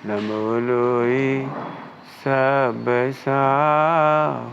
नमो लोई सब साहुण।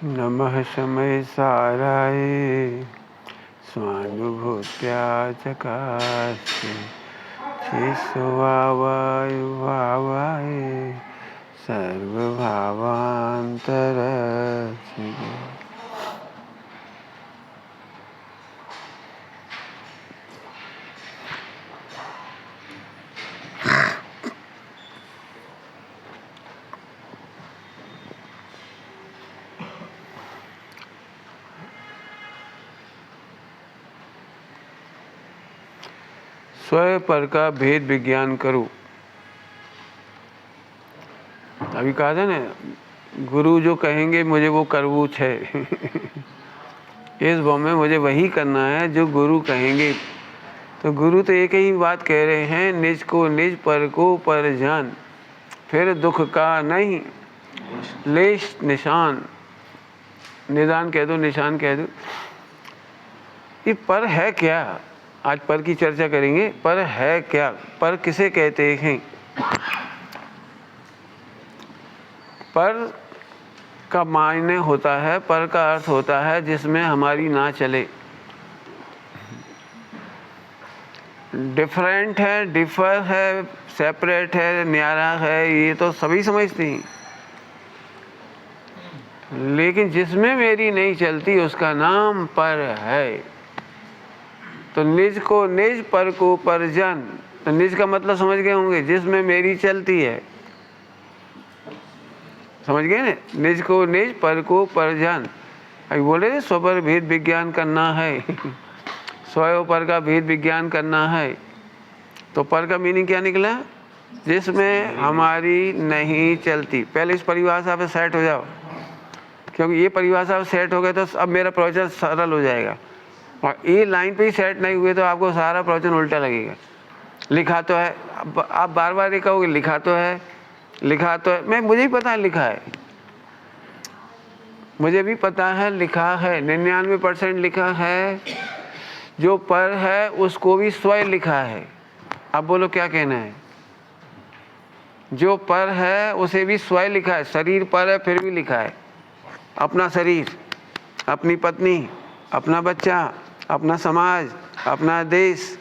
नमः समय साराय स्वानुभूत्या चकास्ते शिशुवावाय भावाय सर्वभावान्तरचिते। स्वयं पर का भेद विज्ञान करूं। अभी कहा था ना, गुरु जो कहेंगे मुझे वो करवू है। इस भाव में मुझे वही करना है जो गुरु कहेंगे। तो गुरु तो एक ही बात कह रहे हैं, निज को निज पर को पर जान, फिर दुख का नहीं लेश निशान। निदान कह दो, निशान कह दो। ये पर है क्या? आज पर की चर्चा करेंगे। पर है क्या? पर किसे कहते हैं? पर का मायने होता है, पर का अर्थ होता है जिसमें हमारी ना चले। डिफरेंट है, डिफर है, सेपरेट है, न्यारा है, ये तो सभी समझते हैं। लेकिन जिसमें मेरी नहीं चलती उसका नाम पर है। तो निज को निज, पर को परजन। तो निज का मतलब समझ गए होंगे, जिसमें मेरी चलती है। समझ गए ना? निज को निज, पर को परजन। अभी बोले स्व पर भेद विज्ञान करना है। स्वयं पर का भेद विज्ञान करना है। तो पर का मीनिंग क्या निकला? जिसमें हमारी नहीं चलती। पहले इस परिभाषा पे सेट हो जाओ, क्योंकि ये परिभाषा पे सेट हो गए तो अब मेरा प्रवचन सरल हो जाएगा। और ये लाइन पे ही सेट नहीं हुए तो आपको सारा प्रवचन उल्टा लगेगा। लिखा तो है, आप बार बार ये कहोगे लिखा तो है, लिखा तो है। मुझे भी पता है लिखा है, मुझे भी पता है लिखा है। 99% लिखा है। जो पर है उसको भी स्वयं लिखा है। अब बोलो क्या कहना है? जो पर है उसे भी स्वयं लिखा है। शरीर पर है फिर भी लिखा है। अपना शरीर, अपनी पत्नी, अपना बच्चा, अपना समाज, अपना देश,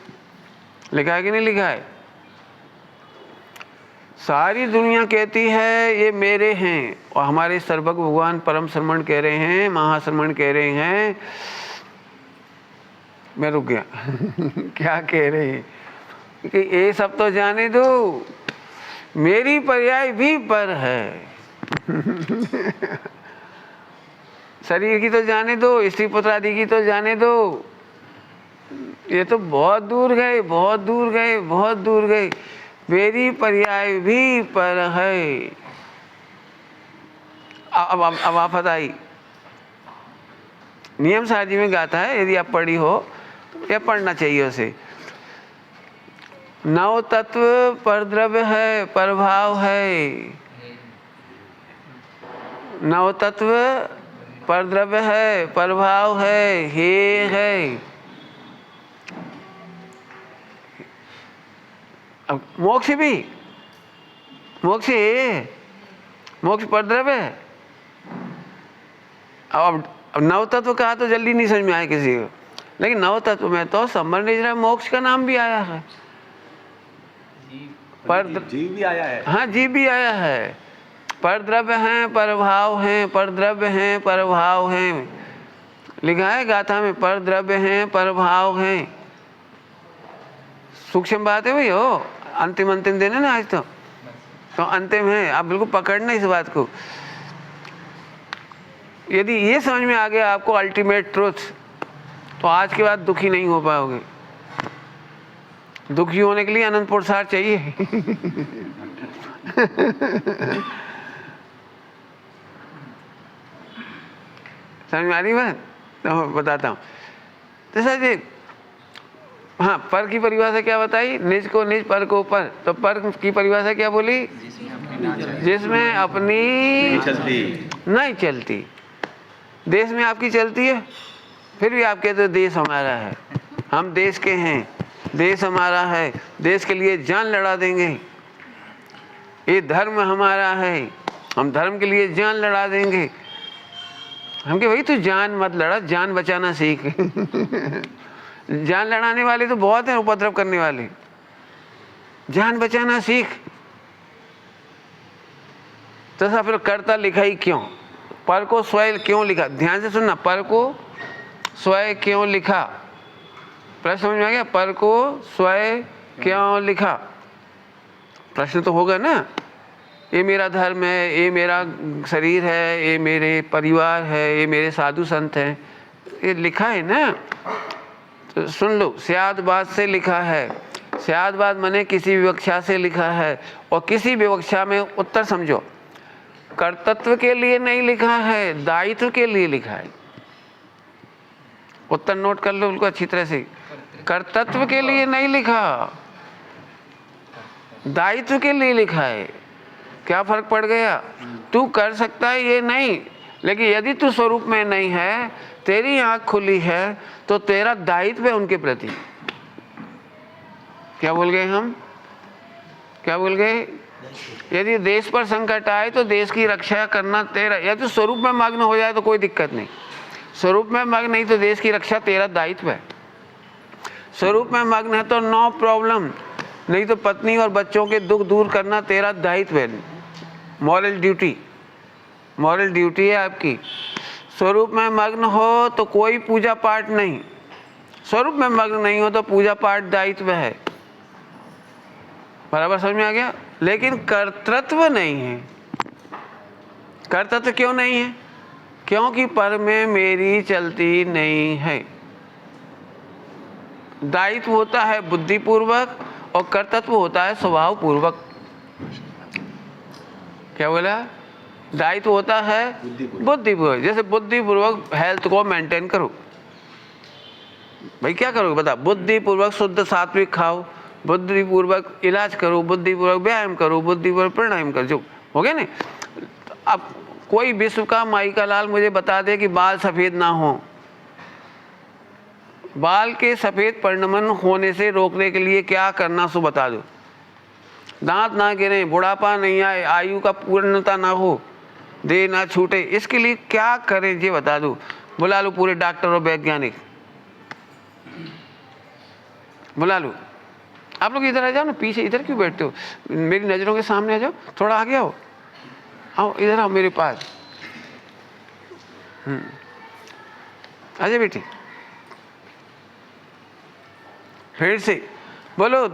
लिखा है कि नहीं लिखा है? सारी दुनिया कहती है ये मेरे हैं, और हमारे सर्वज्ञ भगवान परम श्रमण कह रहे हैं, महाश्रमण कह रहे हैं। मैं रुक गया। क्या कह रहे हैं कि ये सब तो जाने दो, मेरी पर्याय भी पर है। शरीर की तो जाने दो, स्त्री पुत्र आदि की तो जाने दो। ये तो बहुत दूर गए, बहुत दूर गए, बहुत दूर गए। मेरी पर्याय भी पर है। अब आफत आई। नियम साजी में गाता है, यदि आप पढ़ी हो तो यह पढ़ना चाहिए उसे। नव तत्व पर द्रव्य है, प्रभाव है। नव तत्व पर द्रव्य है, प्रभाव है, हे है। अब मोक्ष भी, मोक्ष मोक्ष पर द्रव्य है। अब नव तत्व कहा तो जल्दी नहीं समझ में आए किसी को, लेकिन नव तत्व में तो संबंध मोक्ष का नाम भी आया है। पर जीव भी आया है। हाँ, जीव भी आया है। पर द्रव्य हैं, परभाव हैं, पर द्रव्य हैं, परभाव हैं, लिखा है गाथा में, पर द्रव्य हैं, परभाव हैं। सूक्ष्म बात है भाई। हो अंतिम दिन है ना आज, तो अंतिम है। आप बिल्कुल पकड़ना इस बात को। यदि ये समझ में आ गया आपको अल्टीमेट ट्रुथ, तो आज के बाद दुखी नहीं हो पाओगे। दुखी होने के लिए अनंत पुरुषार्थ चाहिए। समझ में आ रही बात? तो बताता हूँ। तो सर जी, हाँ, पर की परिभाषा क्या बताई? निज को निज, पर को पर। तो पर की परिभाषा क्या बोली? जिसमें अपनी नहीं चलती। देश में आपकी चलती है, फिर भी आप कहते हो देश हमारा है, हम देश के हैं, देश हमारा है, देश के लिए जान लड़ा देंगे, ये धर्म हमारा है, हम धर्म के लिए जान लड़ा देंगे। हम कहे भाई तू जान मत लड़ा, जान बचाना सीख। जान लड़ाने वाले तो बहुत हैं, उपद्रव करने वाले। जान बचाना सीख। तो ऐसा फिर कर्ता लिखा ही क्यों? पर को स्वयं क्यों लिखा? ध्यान से सुनना, पर को स्वयं क्यों लिखा? प्रश्न समझ में आ गया? पर को स्वयं क्यों लिखा? प्रश्न तो होगा ना। ये मेरा धर्म है, ये मेरा शरीर है, ये मेरे परिवार है, ये मेरे साधु संत हैं, ये लिखा है ना। तो सुन लो, स्यादबाद से लिखा है। स्यादबाद माने किसी विवक्षा से लिखा है, और किसी विवक्षा में उत्तर समझो, कर्तृत्व के लिए नहीं लिखा है, दायित्व के लिए लिखा है। उत्तर नोट कर लो उनको अच्छी तरह से। कर्तृत्व के लिए नहीं लिखा, दायित्व के लिए लिखा है। क्या फर्क पड़ गया? तू कर सकता है ये नहीं, लेकिन यदि तू स्वरूप में नहीं है, तेरी आंख खुली है, तो तेरा दायित्व है उनके प्रति। क्या बोल गए हम? क्या बोल गए? यदि देश पर संकट आए तो देश की रक्षा करना तेरा, यदि स्वरूप में मग्न हो जाए तो कोई दिक्कत नहीं। स्वरूप में मग्न नहीं तो देश की रक्षा तेरा दायित्व है। स्वरूप में मग्न है तो नो प्रॉब्लम, नहीं तो पत्नी और बच्चों के दुख दूर करना तेरा दायित्व है। मॉरल ड्यूटी, मॉरल ड्यूटी है आपकी। स्वरूप में मग्न हो तो कोई पूजा पाठ नहीं, स्वरूप में मग्न नहीं हो तो पूजा पाठ दायित्व है। बराबर समझ में आ गया? लेकिन कर्तृत्व नहीं है। कर्तृत्व क्यों नहीं है? क्योंकि पर में मेरी चलती नहीं है। दायित्व होता है बुद्धिपूर्वक और कर्तृत्व होता है स्वभाव पूर्वक। क्या बोला? दायित्व होता है बुद्धिपूर्वक। जैसे बुद्धिपूर्वक हेल्थ को मेंटेन करो। भाई क्या करोगे बता? बुद्धिपूर्वक शुद्ध सात्विक खाओ, बुद्धिपूर्वक इलाज करो, बुद्धिपूर्वक व्यायाम करो, बुद्धिपूर्वक प्राणायाम करो, जो हो गया ना। अब कोई विश्व का माई का लाल मुझे बता दे कि बाल सफेद ना हो। बाल के सफेद परिणमन होने से रोकने के लिए क्या करना सो बता दो। दांत ना गिरे, बुढ़ापा नहीं आए, आयु का पूर्णता ना हो, देह ना छूटे, इसके लिए क्या करें ये बता दो। बुला लो पूरे डॉक्टर और वैज्ञानिक, बुला लो। आप लोग इधर आ जाओ ना, पीछे इधर क्यों बैठते हो? मेरी नज़रों के सामने आ जाओ, थोड़ा आगे आओ, आओ इधर आओ मेरे पास। आजा बेटी, फिर से बोलो।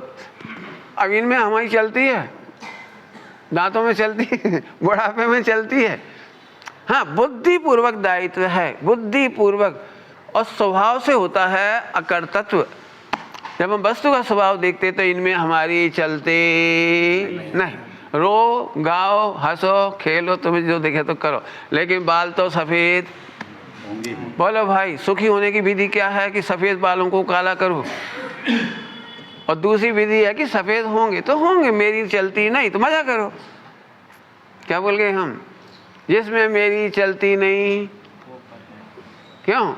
अब इनमें हमारी चलती है, दांतों में चलती है, बुढ़ापे में चलती है। हाँ, बुद्धिपूर्वक दायित्व है, बुद्धिपूर्वक। और स्वभाव से होता है अकर्तृत्व। जब हम वस्तु का स्वभाव देखते तो इनमें हमारी चलते नहीं। रो, गाओ, हंसो, खेलो, तुम्हें जो देखे तो करो, लेकिन बाल तो सफेद। बोलो भाई, सुखी होने की विधि क्या है? कि सफेद बालों को काला करो। और दूसरी विधि है कि सफेद होंगे तो होंगे, मेरी चलती नहीं तो मजा करो। क्या बोल गए हम? जिसमें मेरी चलती नहीं। क्यों?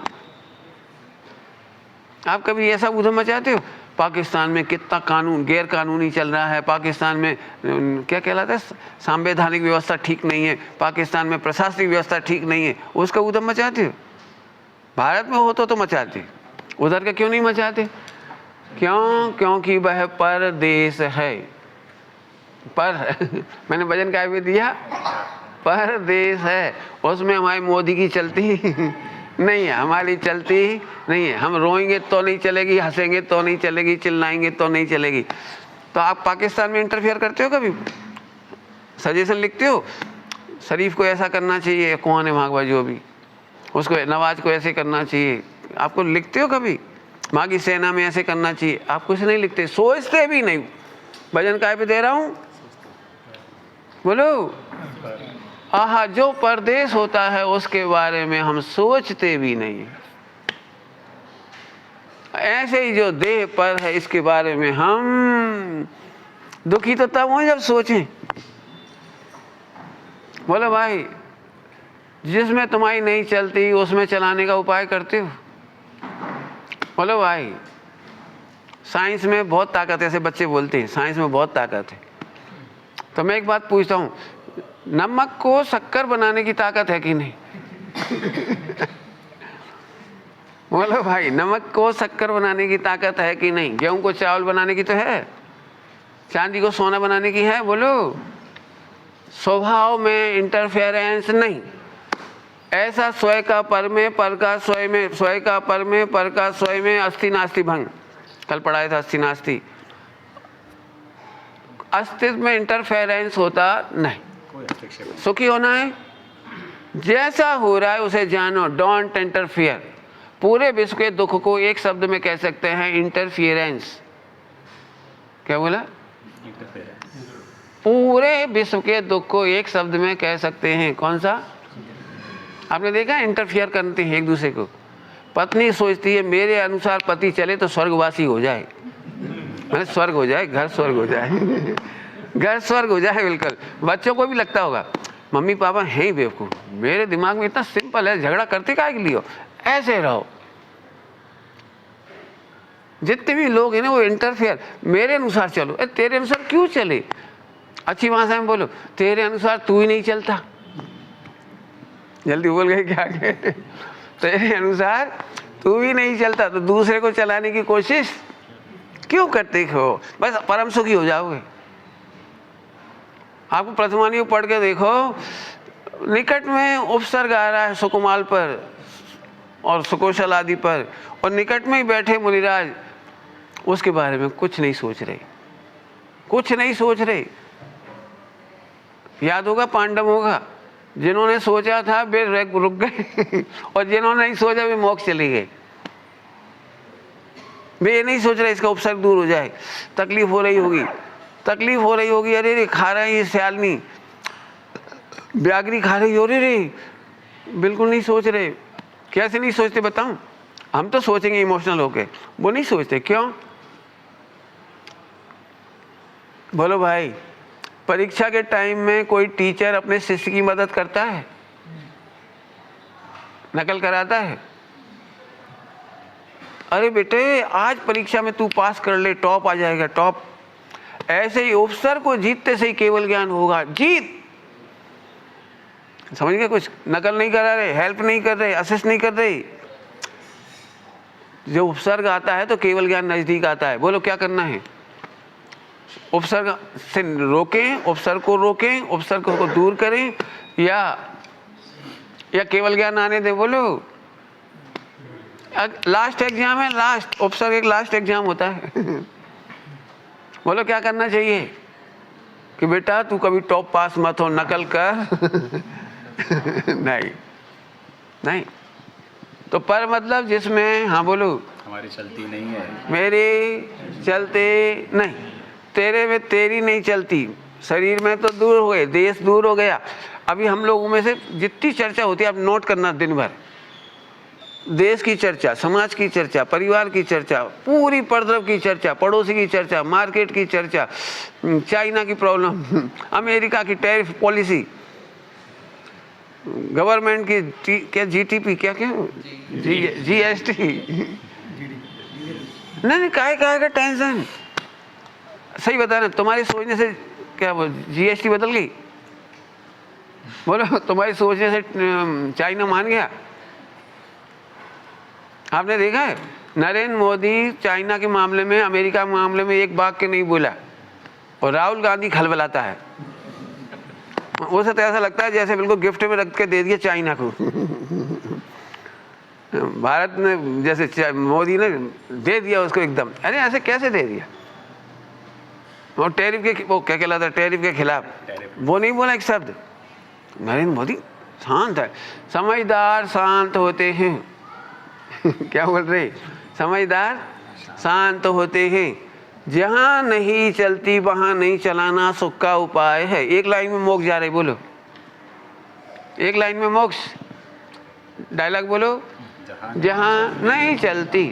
आप कभी ऐसा उधम मचाते हो? पाकिस्तान में कितना कानून गैर कानूनी चल रहा है, पाकिस्तान में क्या कहलाता है, संवैधानिक व्यवस्था ठीक नहीं है, पाकिस्तान में प्रशासनिक व्यवस्था ठीक नहीं है, उसका उधम मचाते हो? भारत में हो तो मचाते, उधर का क्यों नहीं मचाते? क्यों? क्योंकि वह परदेश है। पर मैंने वजन काय पे दिया, परदेश है, उसमें हमारी मोदी की चलती नहीं है, हमारी चलती नहीं है। हम रोएंगे तो नहीं चलेगी, हंसेंगे तो नहीं चलेगी, चिल्लाएंगे तो नहीं चलेगी। तो आप पाकिस्तान में इंटरफेयर करते हो कभी? सजेशन लिखते हो शरीफ को ऐसा करना चाहिए, कौन है वहाँ जो भी, उसको नवाज को ऐसे करना चाहिए, आपको लिखते हो कभी? वहाँ की सेना में ऐसे करना चाहिए, आप कुछ नहीं लिखते, सोचते भी नहीं। भजन काय पे दे रहा हूँ, बोलो। आहा, जो परदेश होता है उसके बारे में हम सोचते भी नहीं। ऐसे ही जो देह पर है इसके बारे में हम दुखी तो तब हो जब सोचें। बोलो भाई, जिसमें तुम्हारी नहीं चलती उसमें चलाने का उपाय करते हो। बोलो भाई, साइंस में बहुत ताकत है, ऐसे बच्चे बोलते हैं साइंस में बहुत ताकत है। तो मैं एक बात पूछता हूँ, नमक को शक्कर बनाने की ताकत है कि नहीं? बोलो भाई, नमक को शक्कर बनाने की ताकत है कि नहीं? गेहूं को चावल बनाने की तो है, चांदी को सोना बनाने की है। बोलो, स्वभाव में इंटरफेरेंस नहीं। ऐसा स्वय का पर में, पर का स्वय में, स्वय का पर में, पर का स्वय में, अस्थि नास्ति भंग। कल पढ़ाया था अस्थि नास्ति। अस्तित्व में इंटरफेरेंस होता नहीं। सुखी होना है, जैसा हो रहा है उसे जानो, डोंट इंटरफियर। पूरे विश्व के दुख को एक शब्द में कह सकते हैं, इंटरफियरेंस। क्या बोला? पूरे विश्व के दुख को एक शब्द में कह सकते हैं, कौन सा? आपने देखा इंटरफियर करते हैं एक दूसरे को। पत्नी सोचती है मेरे अनुसार पति चले तो स्वर्गवासी हो जाए, मैंने स्वर्ग हो जाए, घर स्वर्ग हो जाए घर स्वर्ग हो जाए। बिल्कुल बच्चों को भी लगता होगा मम्मी पापा हैं ही बेवकूफ़, मेरे दिमाग में इतना सिंपल है, झगड़ा करते काहे के लिए हो, ऐसे रहो। जितने भी लोग हैं ना वो इंटरफेयर, मेरे अनुसार चलो। तेरे अनुसार क्यों चले? अच्छी भाषा में बोलो, तेरे अनुसार तू ही नहीं चलता। जल्दी बोल गए क्या? तेरे अनुसार तू भी नहीं चलता तो दूसरे को चलाने की कोशिश क्यों करते हो? बस परम सुखी हो जाओगे। आपको प्रथमानी पढ़ के देखो, निकट में उपसर्ग आ रहा है सुकुमाल पर और सुकोशल आदि पर, और निकट में ही बैठे मुनिराज उसके बारे में कुछ नहीं सोच रहे, कुछ नहीं सोच रहे। याद होगा पांडव होगा, जिन्होंने सोचा था वे रुक गए और जिन्होंने नहीं सोचा वे मोक्ष चले गए। वे ये नहीं सोच रहे इसका उपसर्ग दूर हो जाए, तकलीफ हो रही होगी, तकलीफ हो रही होगी, अरे रे खा रहा है ये सियालनी, व्याघ्री खा रही हो रे, बिल्कुल नहीं सोच रहे। कैसे नहीं सोचते बताऊं? हम तो सोचेंगे इमोशनल होके, वो नहीं सोचते। क्यों? बोलो भाई, परीक्षा के टाइम में कोई टीचर अपने शिष्य की मदद करता है? नकल कराता है? अरे बेटे आज परीक्षा में तू पास कर ले, टॉप आ जाएगा, टॉप। ऐसे ही उपसर्ग को जीतते से ही केवल ज्ञान होगा। जीत, समझ गए? कुछ नकल नहीं करा रहे, हेल्प नहीं कर रहे, असिस्ट नहीं कर रहे। जो उपसर्ग आता है तो केवल ज्ञान नजदीक आता है। बोलो क्या करना है? उपसर्ग से रोकें, उपसर्ग को रोकें, उपसर्ग को दूर करें, या केवल ज्ञान आने दें। बोलो लास्ट एग्जाम है, लास्ट उपसर्ग एक लास्ट एग्जाम होता है बोलो क्या करना चाहिए? कि बेटा तू कभी टॉप पास मत हो, नकल कर नहीं नहीं। तो पर मतलब जिसमें, हाँ बोलो, हमारी चलती नहीं है, मेरी चलते नहीं, तेरे में तेरी नहीं चलती, शरीर में तो दूर हो गए, देश दूर हो गया। अभी हम लोगों में से जितनी चर्चा होती है आप नोट करना, दिन भर देश की चर्चा, समाज की चर्चा, परिवार की चर्चा, पूरी परदरफ की चर्चा, पड़ोसी की चर्चा, मार्केट की चर्चा, चाइना की प्रॉब्लम, अमेरिका की टैरिफ पॉलिसी, गवर्नमेंट की क्या जीटीपी, क्या क्या जीएसटी, नहीं काहे का टेंशन। सही बता ना, तुम्हारी सोचने से क्या वो जीएसटी बदल गई? बोलो तुम्हारी सोचने से चाइना मान गया? आपने देखा है नरेंद्र मोदी चाइना के मामले में, अमेरिका के मामले में एक वाक्य नहीं बोला, और राहुल गांधी खलबलाता है। उसे तो ऐसा लगता है जैसे बिल्कुल गिफ्ट में रख के दे दिया चाइना को। भारत ने जैसे मोदी ने दे दिया उसको एकदम, अरे ऐसे कैसे दे दिया। और टैरिफ के, वो क्या कहलाता है, टैरिफ के खिलाफ वो नहीं बोला एक शब्द। नरेंद्र मोदी शांत है, समझदार शांत होते हैं। क्या बोल रहे, समझदार शांत होते हैं, जहां नहीं चलती वहां नहीं चलाना सुख का उपाय है। एक लाइन में मोक्ष जा रहे, बोलो एक लाइन में मोक्ष, डायलॉग बोलो। जहां नहीं चलती,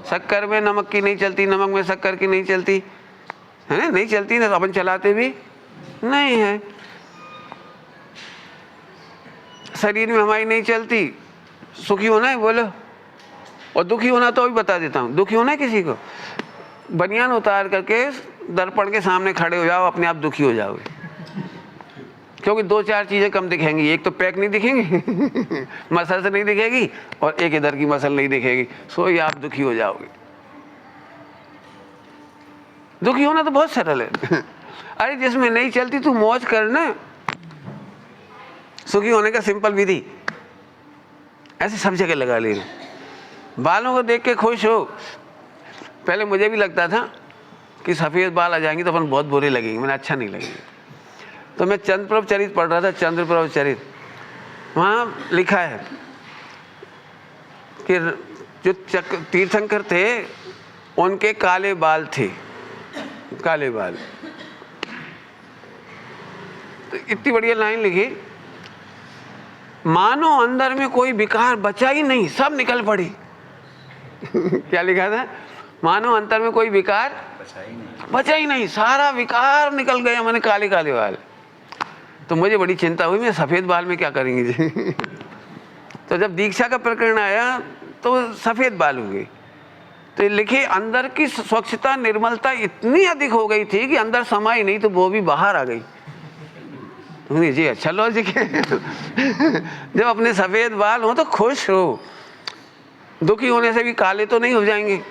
शक्कर में नमक की नहीं चलती, नमक में शक्कर की नहीं चलती, है ना, नहीं चलती ना, तो अपन चलाते भी नहीं है। शरीर में हमारी नहीं चलती, सुखी होना है बोलो, और दुखी होना तो भी बता देता हूँ। दुखी होना है किसी को, बनियान उतार करके दर्पण के सामने खड़े हो जाओ, अपने आप दुखी हो जाओगे। क्योंकि दो चार चीजें कम दिखेंगी, एक तो पैक नहीं दिखेंगी, मसल से नहीं दिखेगी, और एक इधर की मसल नहीं दिखेगी, सो ही आप दुखी हो जाओगे। दुखी होना तो बहुत सरल है। अरे जिसमें नहीं चलती तू मौज करना, सुखी होने का सिंपल विधि ऐसे सब जगह लगा लेना। बालों को देख के खुश हो। पहले मुझे भी लगता था कि सफ़ेद बाल आ जाएंगे तो अपन बहुत बुरे लगेंगे, मैंने अच्छा नहीं लगेंगे। तो मैं चंद्रप्रभ चरित पढ़ रहा था, चंद्रप्रभ चरित, वहाँ लिखा है कि जो तीर्थंकर थे उनके काले बाल थे, काले बाल। तो इतनी बढ़िया लाइन लिखी, मानो अंदर में कोई विकार बचा ही नहीं, सब निकल पड़ी। क्या लिखा था, मानो अंतर में कोई विकार बचा ही नहीं, सारा विकार निकल गया, मैंने काले काले बाल। तो मुझे बड़ी चिंता हुई, मैं सफ़ेद बाल में क्या करेंगे जी। तो जब दीक्षा का प्रकरण आया तो सफ़ेद बाल हो गए। तो लिखे अंदर की स्वच्छता निर्मलता इतनी अधिक हो गई थी कि अंदर समाई नहीं तो वो भी बाहर आ गई। जी अच्छा लॉजिक है। जब अपने सफ़ेद बाल हो तो खुश हो, दुखी होने से भी काले तो नहीं हो जाएंगे।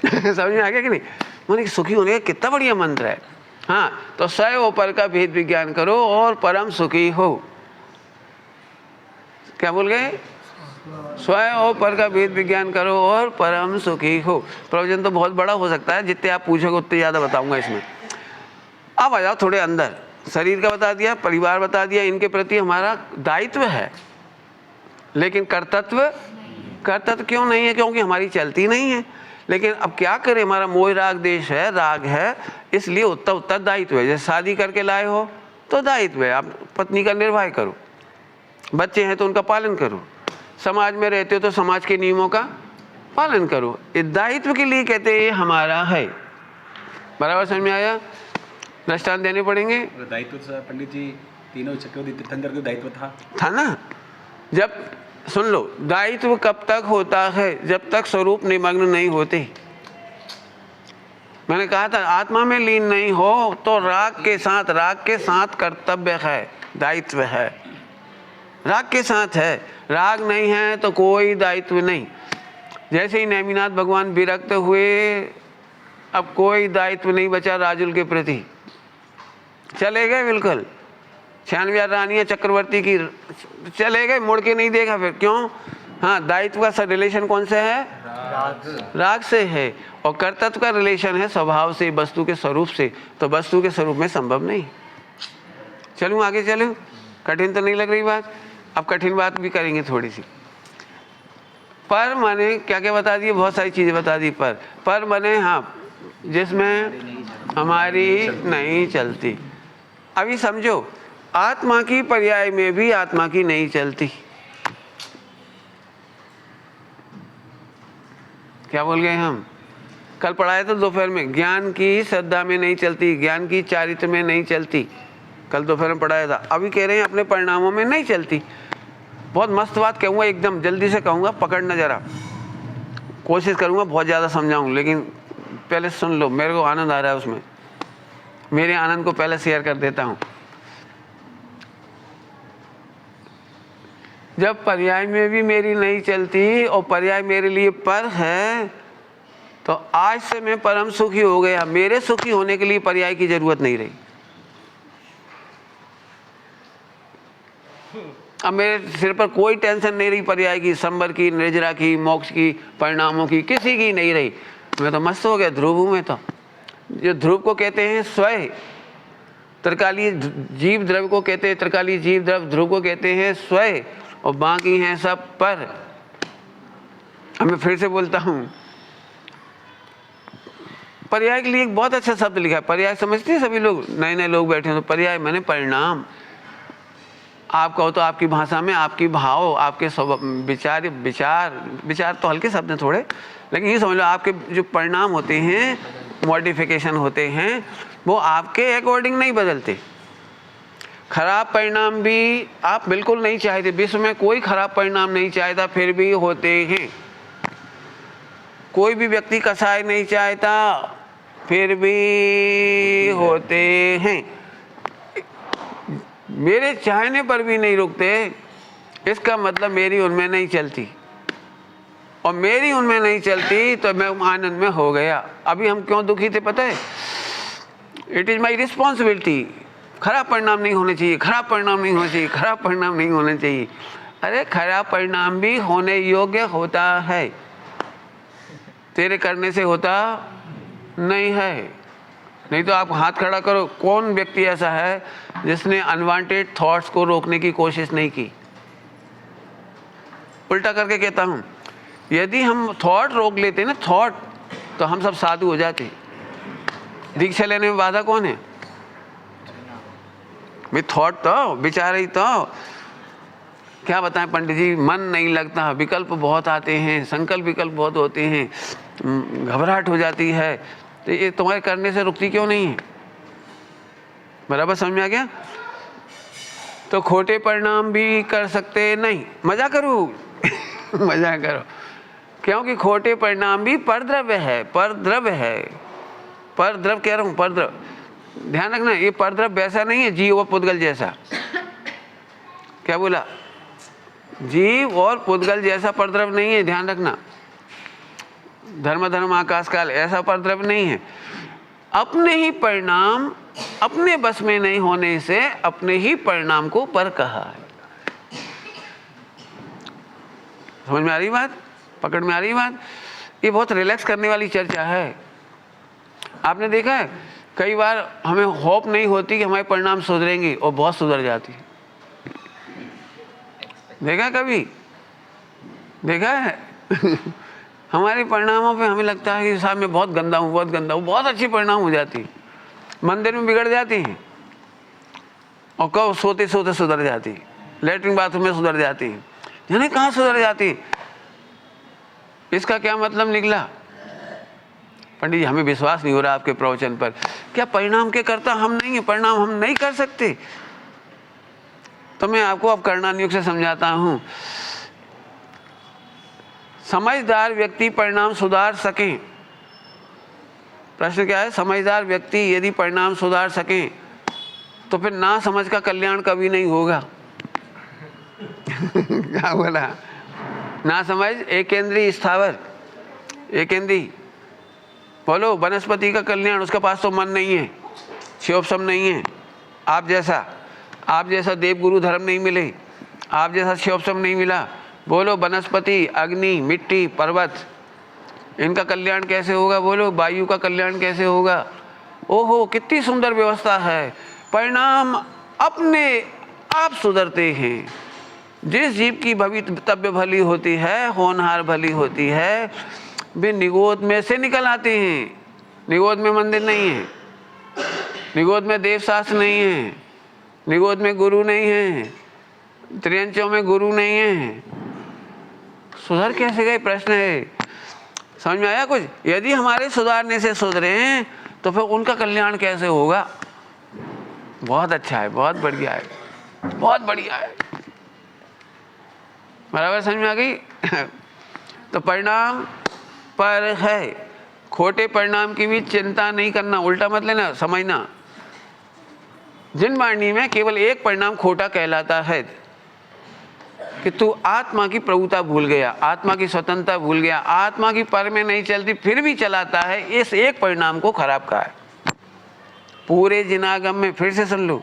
समझ में आ गया कि नहीं। मैंने सुखी होने का कितना बढ़िया मंत्र है। हाँ, तो स्वयं ऊपर का भेद विज्ञान करो और परम सुखी हो। क्या बोल गए, स्वयं ऊपर का भेद विज्ञान करो और परम सुखी हो। प्रवचन तो बहुत बड़ा हो सकता है, जितने आप पूछोगे उतने ज़्यादा बताऊंगा इसमें। अब आ जाओ थोड़े अंदर। शरीर का बता दिया, परिवार बता दिया, इनके प्रति हमारा दायित्व है, लेकिन कर्तव्य क्यों नहीं है, क्योंकि हमारी चलती नहीं है। लेकिन अब क्या करें, हमारा मोह राग देश है, राग है, इसलिए उतना दायित्व है। जैसे शादी करके लाए हो तो दायित्व है, आप पत्नी का निर्वाह करो, बच्चे हैं तो उनका पालन करो, समाज में रहते हो तो समाज के नियमों का पालन करो। इस दायित्व के लिए कहते हैं ये हमारा है। बराबर समझ में आया। दृष्टांत देने पड़ेंगे। दायित्व पंडित जी तीनों चक्रवर्ती तीर्थंकर का दायित्व था ना। जब सुन लो, दायित्व कब तक होता है, जब तक स्वरूप निमग्न नहीं होते। मैंने कहा था आत्मा में लीन नहीं हो तो राग के साथ कर्तव्य है, दायित्व है, राग के साथ है। राग नहीं है तो कोई दायित्व नहीं। जैसे ही नेमिनाथ भगवान विरक्त हुए, अब कोई दायित्व नहीं बचा राजुल के प्रति, चले गए बिल्कुल। 96 रानियाँ चक्रवर्ती की चले गए, मुड़ के नहीं देखा फिर। क्यों? हाँ, दायित्व का रिलेशन कौन से है, राग से है, और कर्तव्य का रिलेशन है स्वभाव से, वस्तु के स्वरूप से। तो वस्तु के स्वरूप में संभव नहीं। चलूँ आगे, चलूँ, कठिन तो नहीं लग रही बात। अब कठिन बात भी करेंगे थोड़ी सी। पर माने क्या क्या बता दिए, बहुत सारी चीज़ें बता दी। पर माने हाँ, जिसमें हमारी नहीं चलती। अभी समझो, आत्मा की पर्याय में भी आत्मा की नहीं चलती। क्या बोल गए हम? कल पढ़ाया तो दोपहर में, ज्ञान की श्रद्धा में नहीं चलती, ज्ञान की चारित्र में नहीं चलती। कल दोपहर में पढ़ाया था। अभी कह रहे हैं अपने परिणामों में नहीं चलती। बहुत मस्त बात कहूँगा, एकदम जल्दी से कहूँगा, पकड़ना जरा, कोशिश करूँगा बहुत ज़्यादा समझाऊँ, लेकिन पहले सुन लो, मेरे को आनंद आ रहा है उसमें। मेरे आनंद को पहले शेयर कर देता हूँ। जब पर्याय में भी मेरी नहीं चलती और पर्याय मेरे लिए पर है, तो आज से मैं परम सुखी हो गया, मेरे सुखी होने के लिए पर्याय की जरूरत नहीं रही। अब मेरे सिर पर कोई टेंशन नहीं रही पर्याय की, संबर की, निर्जरा की, मोक्ष की, परिणामों की, किसी की नहीं रही। मैं तो मस्त हो गया, ध्रुव हूं मैं तो। जो ध्रुव को कहते हैं स्वय, त्रिकालीय जीव द्रव्य को कहते हैं त्रिकालीय जीव द्रव्य, ध्रुव को कहते हैं स्वय, और बाकी हैं सब पर। अब मैं फिर से बोलता हूं, पर्याय के लिए एक बहुत अच्छा शब्द लिखा है। पर्याय समझते हैं सभी लोग, नए नए लोग बैठे हैं तो पर्याय माने परिणाम। आप कहो तो आपकी भाषा में आपकी भाव, आपके विचार विचार विचार तो हल्के शब्द हैं थोड़े, लेकिन ये समझ लो आपके जो परिणाम होते हैं, मॉडिफिकेशन होते हैं, वो आपके अकॉर्डिंग नहीं बदलते। खराब परिणाम भी आप बिल्कुल नहीं चाहते, विश्व में कोई खराब परिणाम नहीं चाहता, फिर भी होते हैं। कोई भी व्यक्ति कसाय नहीं चाहता, फिर भी होते हैं। मेरे चाहने पर भी नहीं रुकते, इसका मतलब मेरी उनमें नहीं चलती, और मेरी उनमें नहीं चलती तो मैं आनंद में हो गया। अभी हम क्यों दुखी थे पता है? It is my responsibility. खराब परिणाम नहीं होने चाहिए, खराब परिणाम नहीं होने चाहिए, खराब परिणाम नहीं होने चाहिए। अरे खराब परिणाम भी होने योग्य होता है, तेरे करने से होता नहीं है। नहीं तो आप हाथ खड़ा करो, कौन व्यक्ति ऐसा है जिसने अनवांटेड थॉट्स को रोकने की कोशिश नहीं की? उल्टा करके कहता हूं, यदि हम थॉट रोक लेते ना, थॉट, तो हम सब साधु हो जाते। दीक्षा लेने में बाधा कौन है भाई? थॉट तो, विचार ही तो। क्या बताएं पंडित जी, मन नहीं लगता, विकल्प बहुत आते हैं, संकल्प विकल्प बहुत होते हैं, घबराहट हो जाती है। तो ये तुम्हारे करने से रुकती क्यों नहीं है? बराबर समझ में आ गया? तो खोटे परिणाम भी कर सकते नहीं। मजा करूं मजा करो, क्योंकि खोटे परिणाम भी परद्रव्य है, परद्रव्य है, परद्रव्य कह रहा हूं, परद्रव्य। ध्यान रखना, ये परद्रव्य वैसा नहीं है जीव और पुद्गल जैसा। क्या बोला? जीव और पुद्गल जैसा परद्रव्य नहीं है, ध्यान रखना। धर्म धर्म आकाश काल ऐसा परद्रव्य नहीं है। अपने ही परिणाम अपने बस में नहीं होने से अपने ही परिणाम को पर कहा है। समझ में आ रही बात? पकड़ में आ रही बात? ये बहुत रिलैक्स करने वाली चर्चा है। आपने देखा है कई बार हमें होप नहीं होती कि हमारे परिणाम सुधरेंगे, और बहुत सुधर जाती है। देखा कभी? देखा है हमारे परिणामों पे हमें लगता है कि साहब मैं बहुत गंदा हूँ, बहुत गंदा हूँ, बहुत अच्छी परिणाम हो जाती है। मंदिर में बिगड़ जाती हैं, और कब सोते सोते सुधर जाती है, लेटरिन बाथरूम में सुधर जाती है, यानी कहाँ सुधर जाती है? इसका क्या मतलब निकला? पंडित जी हमें विश्वास नहीं हो रहा आपके प्रवचन पर। क्या परिणाम के कर्ता हम नहीं है? परिणाम हम नहीं कर सकते? तो मैं आपको अब कर्णानुयोग से समझाता हूं। समझदार व्यक्ति परिणाम सुधार सके। प्रश्न क्या है? समझदार व्यक्ति यदि परिणाम सुधार सके तो फिर ना समझ का कल्याण कभी नहीं होगा। क्या बोला? ना समझ एक केंद्रीय स्थावर, एक केंद्रीय। बोलो वनस्पति का कल्याण, उसके पास तो मन नहीं है, शिवोपशम नहीं है। आप जैसा देवगुरु धर्म नहीं मिले, आप जैसा शिवोपशम नहीं मिला। बोलो वनस्पति, अग्नि, मिट्टी, पर्वत, इनका कल्याण कैसे होगा? बोलो वायु का कल्याण कैसे होगा? ओहो कितनी सुंदर व्यवस्था है। परिणाम अपने आप सुधरते हैं। जिस जीव की भवितव्य भली होती है, होनहार भली होती है, वे निगोद में से निकल आते हैं। निगोद में मंदिर नहीं है, निगोद में देवशास्त्र नहीं है, निगोद में गुरु नहीं है, त्रियंचों में गुरु नहीं है। सुधर कैसे गए? प्रश्न है। समझ में आया कुछ? यदि हमारे सुधारने से सुधरे हैं तो फिर उनका कल्याण कैसे होगा? बहुत अच्छा है, बहुत बढ़िया है, बहुत बढ़िया है। बराबर समझ में आ गई? तो परिणाम पर है, खोटे परिणाम की भी चिंता नहीं करना। उल्टा मत लेना, समझना। जिन वाणी में केवल एक परिणाम खोटा कहलाता है, कि तू आत्मा की प्रभुता भूल गया, आत्मा की स्वतंत्रता भूल गया, आत्मा की पर में नहीं चलती फिर भी चलाता है, इस एक परिणाम को खराब कहा है पूरे जिनागम में। फिर से सुन लो,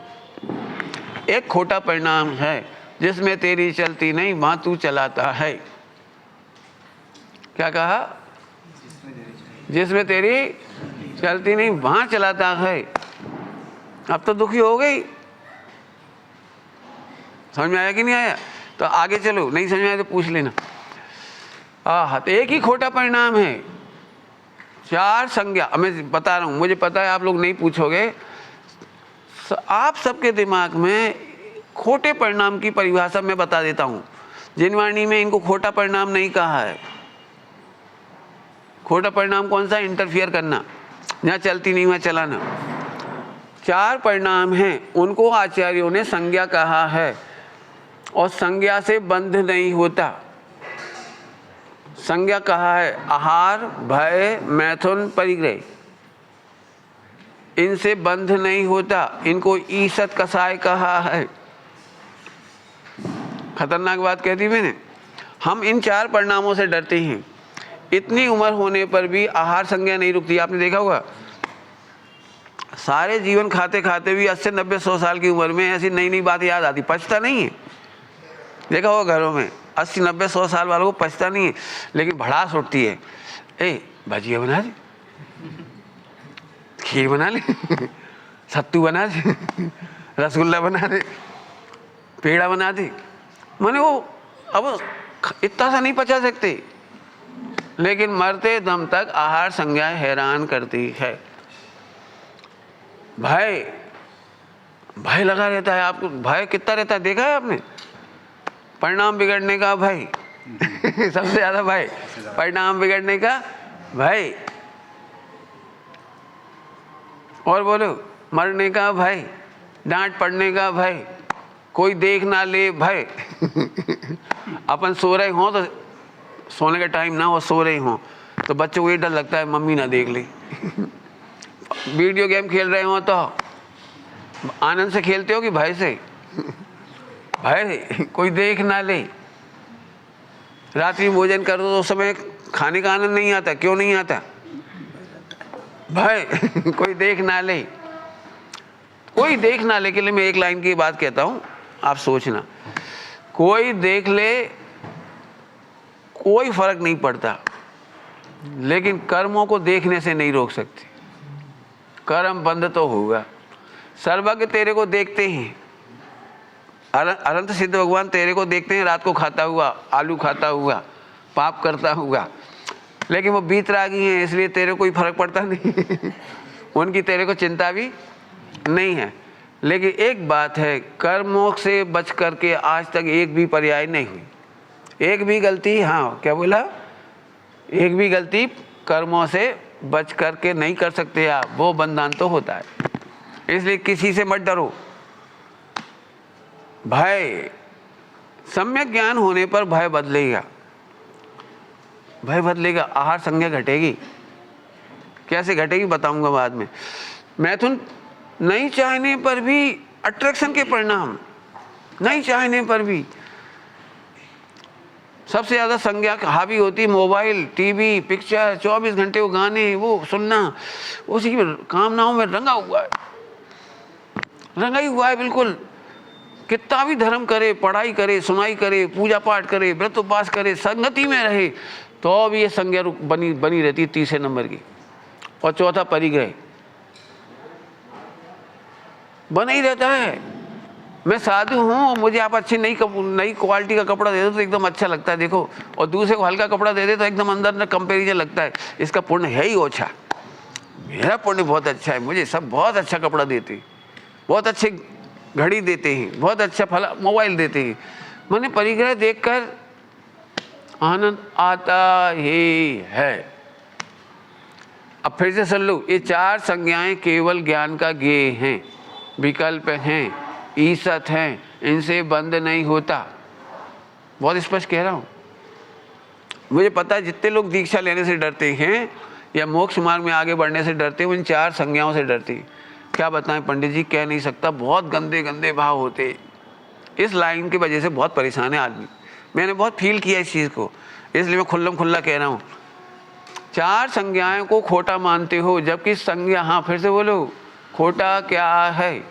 एक खोटा परिणाम है, जिसमें तेरी चलती नहीं वहां तू चलाता है। क्या कहा? जिसमें तेरी चलती नहीं वहां चलाता है। अब तो दुखी हो गई, समझ में आया कि नहीं आया? तो आगे चलो, नहीं समझ में आया तो पूछ लेना। तो एक ही खोटा परिणाम है, 4 संज्ञा। मैं बता रहा हूं, मुझे पता है आप लोग नहीं पूछोगे। आप सबके दिमाग में खोटे परिणाम की परिभाषा मैं बता देता हूं। जिनवाणी में इनको खोटा परिणाम नहीं कहा है। खोटा परिणाम कौन सा? इंटरफियर करना, जहाँ चलती नहीं वहाँ चलाना। 4 परिणाम हैं, उनको आचार्यों ने संज्ञा कहा है, और संज्ञा से बंध नहीं होता। संज्ञा कहा है आहार, भय, मैथुन, परिग्रह, इनसे बंध नहीं होता। इनको ईसत कसाय कहा है। खतरनाक बात कह दी मैंने। हम इन 4 परिणामों से डरते हैं। इतनी उम्र होने पर भी आहार संज्ञा नहीं रुकती। आपने देखा होगा, सारे जीवन खाते खाते भी 80, 90, 100 साल की उम्र में ऐसी नई नई बात याद आती, पछता नहीं है। देखा होगा घरों में 80, 90, 100 साल वालों को पछता नहीं है, लेकिन भड़ास उठती है। भजिया बना दे, खीर बना ले, सत्तू बना दे, रसगुल्ला बना दे, पेड़ा बना दे। माने वो अब इतना सा नहीं पचा सकते, लेकिन मरते दम तक आहार संज्ञाएं हैरान करती है। भय लगा रहता है आपको। भय कितना रहता है देखा है आपने? परिणाम बिगड़ने का भय सबसे ज्यादा भय, परिणाम बिगड़ने का भय। और बोलो, मरने का भय, डांट पड़ने का भय, कोई देख ना ले भय। अपन सो रहे हो तो सोने का टाइम ना हो, सो रहे हो तो बच्चों को ये डर लगता है मम्मी ना देख ले। वीडियो गेम खेल रहे हो तो आनंद से खेलते हो कि भय से? भय कोई देख ना ले। रात्रि भोजन करो तो उस समय खाने का आनंद नहीं आता। क्यों नहीं आता? भय कोई देख ना ले। कोई देख ना ले के लिए मैं एक लाइन की बात कहता हूं, आप सोचना। कोई देख ले कोई फर्क नहीं पड़ता, लेकिन कर्मों को देखने से नहीं रोक सकती। कर्म बंद तो होगा। सर्वज्ञ तेरे को देखते हैं, अनंत सिद्ध भगवान तेरे को देखते हैं, रात को खाता हुआ, आलू खाता हुआ, पाप करता हुआ, लेकिन वो बीतरागी हैं, इसलिए तेरे को कोई फर्क पड़ता नहीं। उनकी तेरे को चिंता भी नहीं है। लेकिन एक बात है, कर्मों से बच करके आज तक एक भी पर्याय नहीं हुई, एक भी गलती, हाँ क्या बोला, एक भी गलती कर्मों से बच करके नहीं कर सकते आप, वो बंधन तो होता है। इसलिए किसी से मत डरो। भय, सम्यक ज्ञान होने पर भय बदलेगा, भय बदलेगा, आहार संज्ञा घटेगी। कैसे घटेगी बताऊंगा बाद में। मैथुन, नहीं चाहने पर भी अट्रैक्शन के परिणाम, नहीं चाहने पर भी सबसे ज़्यादा संज्ञा हावी होती मोबाइल, टीवी, पिक्चर, 24 घंटे वो गाने वो सुनना, उसी की कामनाओं में रंगा हुआ है, रंगा ही हुआ है बिल्कुल। कितना भी धर्म करे, पढ़ाई करे, सुनाई करे, पूजा पाठ करे, व्रत उपवास करे, संगति में रहे, तो भी ये संज्ञा बनी रहती है 3 नंबर की। और चौथा परिग्रह बना ही रहता है। मैं साधु हूँ, मुझे आप अच्छी नई क्वालिटी का कपड़ा दे दो तो एकदम अच्छा लगता है, देखो, और दूसरे को हल्का कपड़ा दे दे तो एकदम अंदर न कंपेरिजन लगता है, इसका पुण्य है ही ओछा, मेरा पुण्य बहुत अच्छा है, मुझे सब बहुत अच्छा कपड़ा देते, बहुत अच्छे घड़ी देते हैं, बहुत अच्छा मोबाइल देते हैं। मैंने परिग्रह देखकर आनंद आता ही है। अब फिर से सुन लो, ये 4 संज्ञाएं केवल ज्ञान का ज्ञेय हैं, विकल्प हैं, ईसत हैं, इनसे बंद नहीं होता। बहुत स्पष्ट कह रहा हूँ। मुझे पता है जितने लोग दीक्षा लेने से डरते हैं या मोक्ष मार्ग में आगे बढ़ने से डरते हैं, उन 4 संज्ञाओं से डरते हैं। क्या बताएं पंडित जी, कह नहीं सकता, बहुत गंदे गंदे भाव होते। इस लाइन की वजह से बहुत परेशान है आदमी। मैंने बहुत फील किया इस चीज़ को, इसलिए मैं खुल्लम खुल्ला कह रहा हूँ। 4 संज्ञाएं को खोटा मानते हो, जबकि संज्ञा, हाँ फिर से बोलो, खोटा क्या है?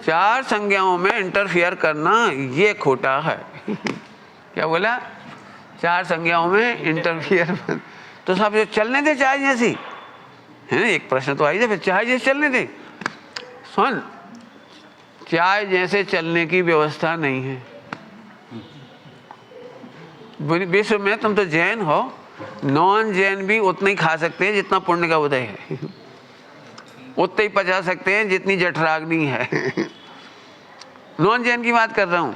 4 संज्ञाओं में इंटरफियर करना ये खोटा है। क्या बोला? 4 संज्ञाओं में इंटरफियर। तो सब चलने दे चाय जैसी, है ना? एक प्रश्न तो आई था, फिर चाय जैसे चलने दे। सुन, चाय जैसे चलने की व्यवस्था नहीं है विश्व में। तुम तो जैन हो, नॉन जैन भी उतना ही खा सकते हैं जितना पुण्य का उदय है, उतना ही पचा सकते हैं जितनी जठराग्नि है। नॉन जैन की बात कर रहा हूं।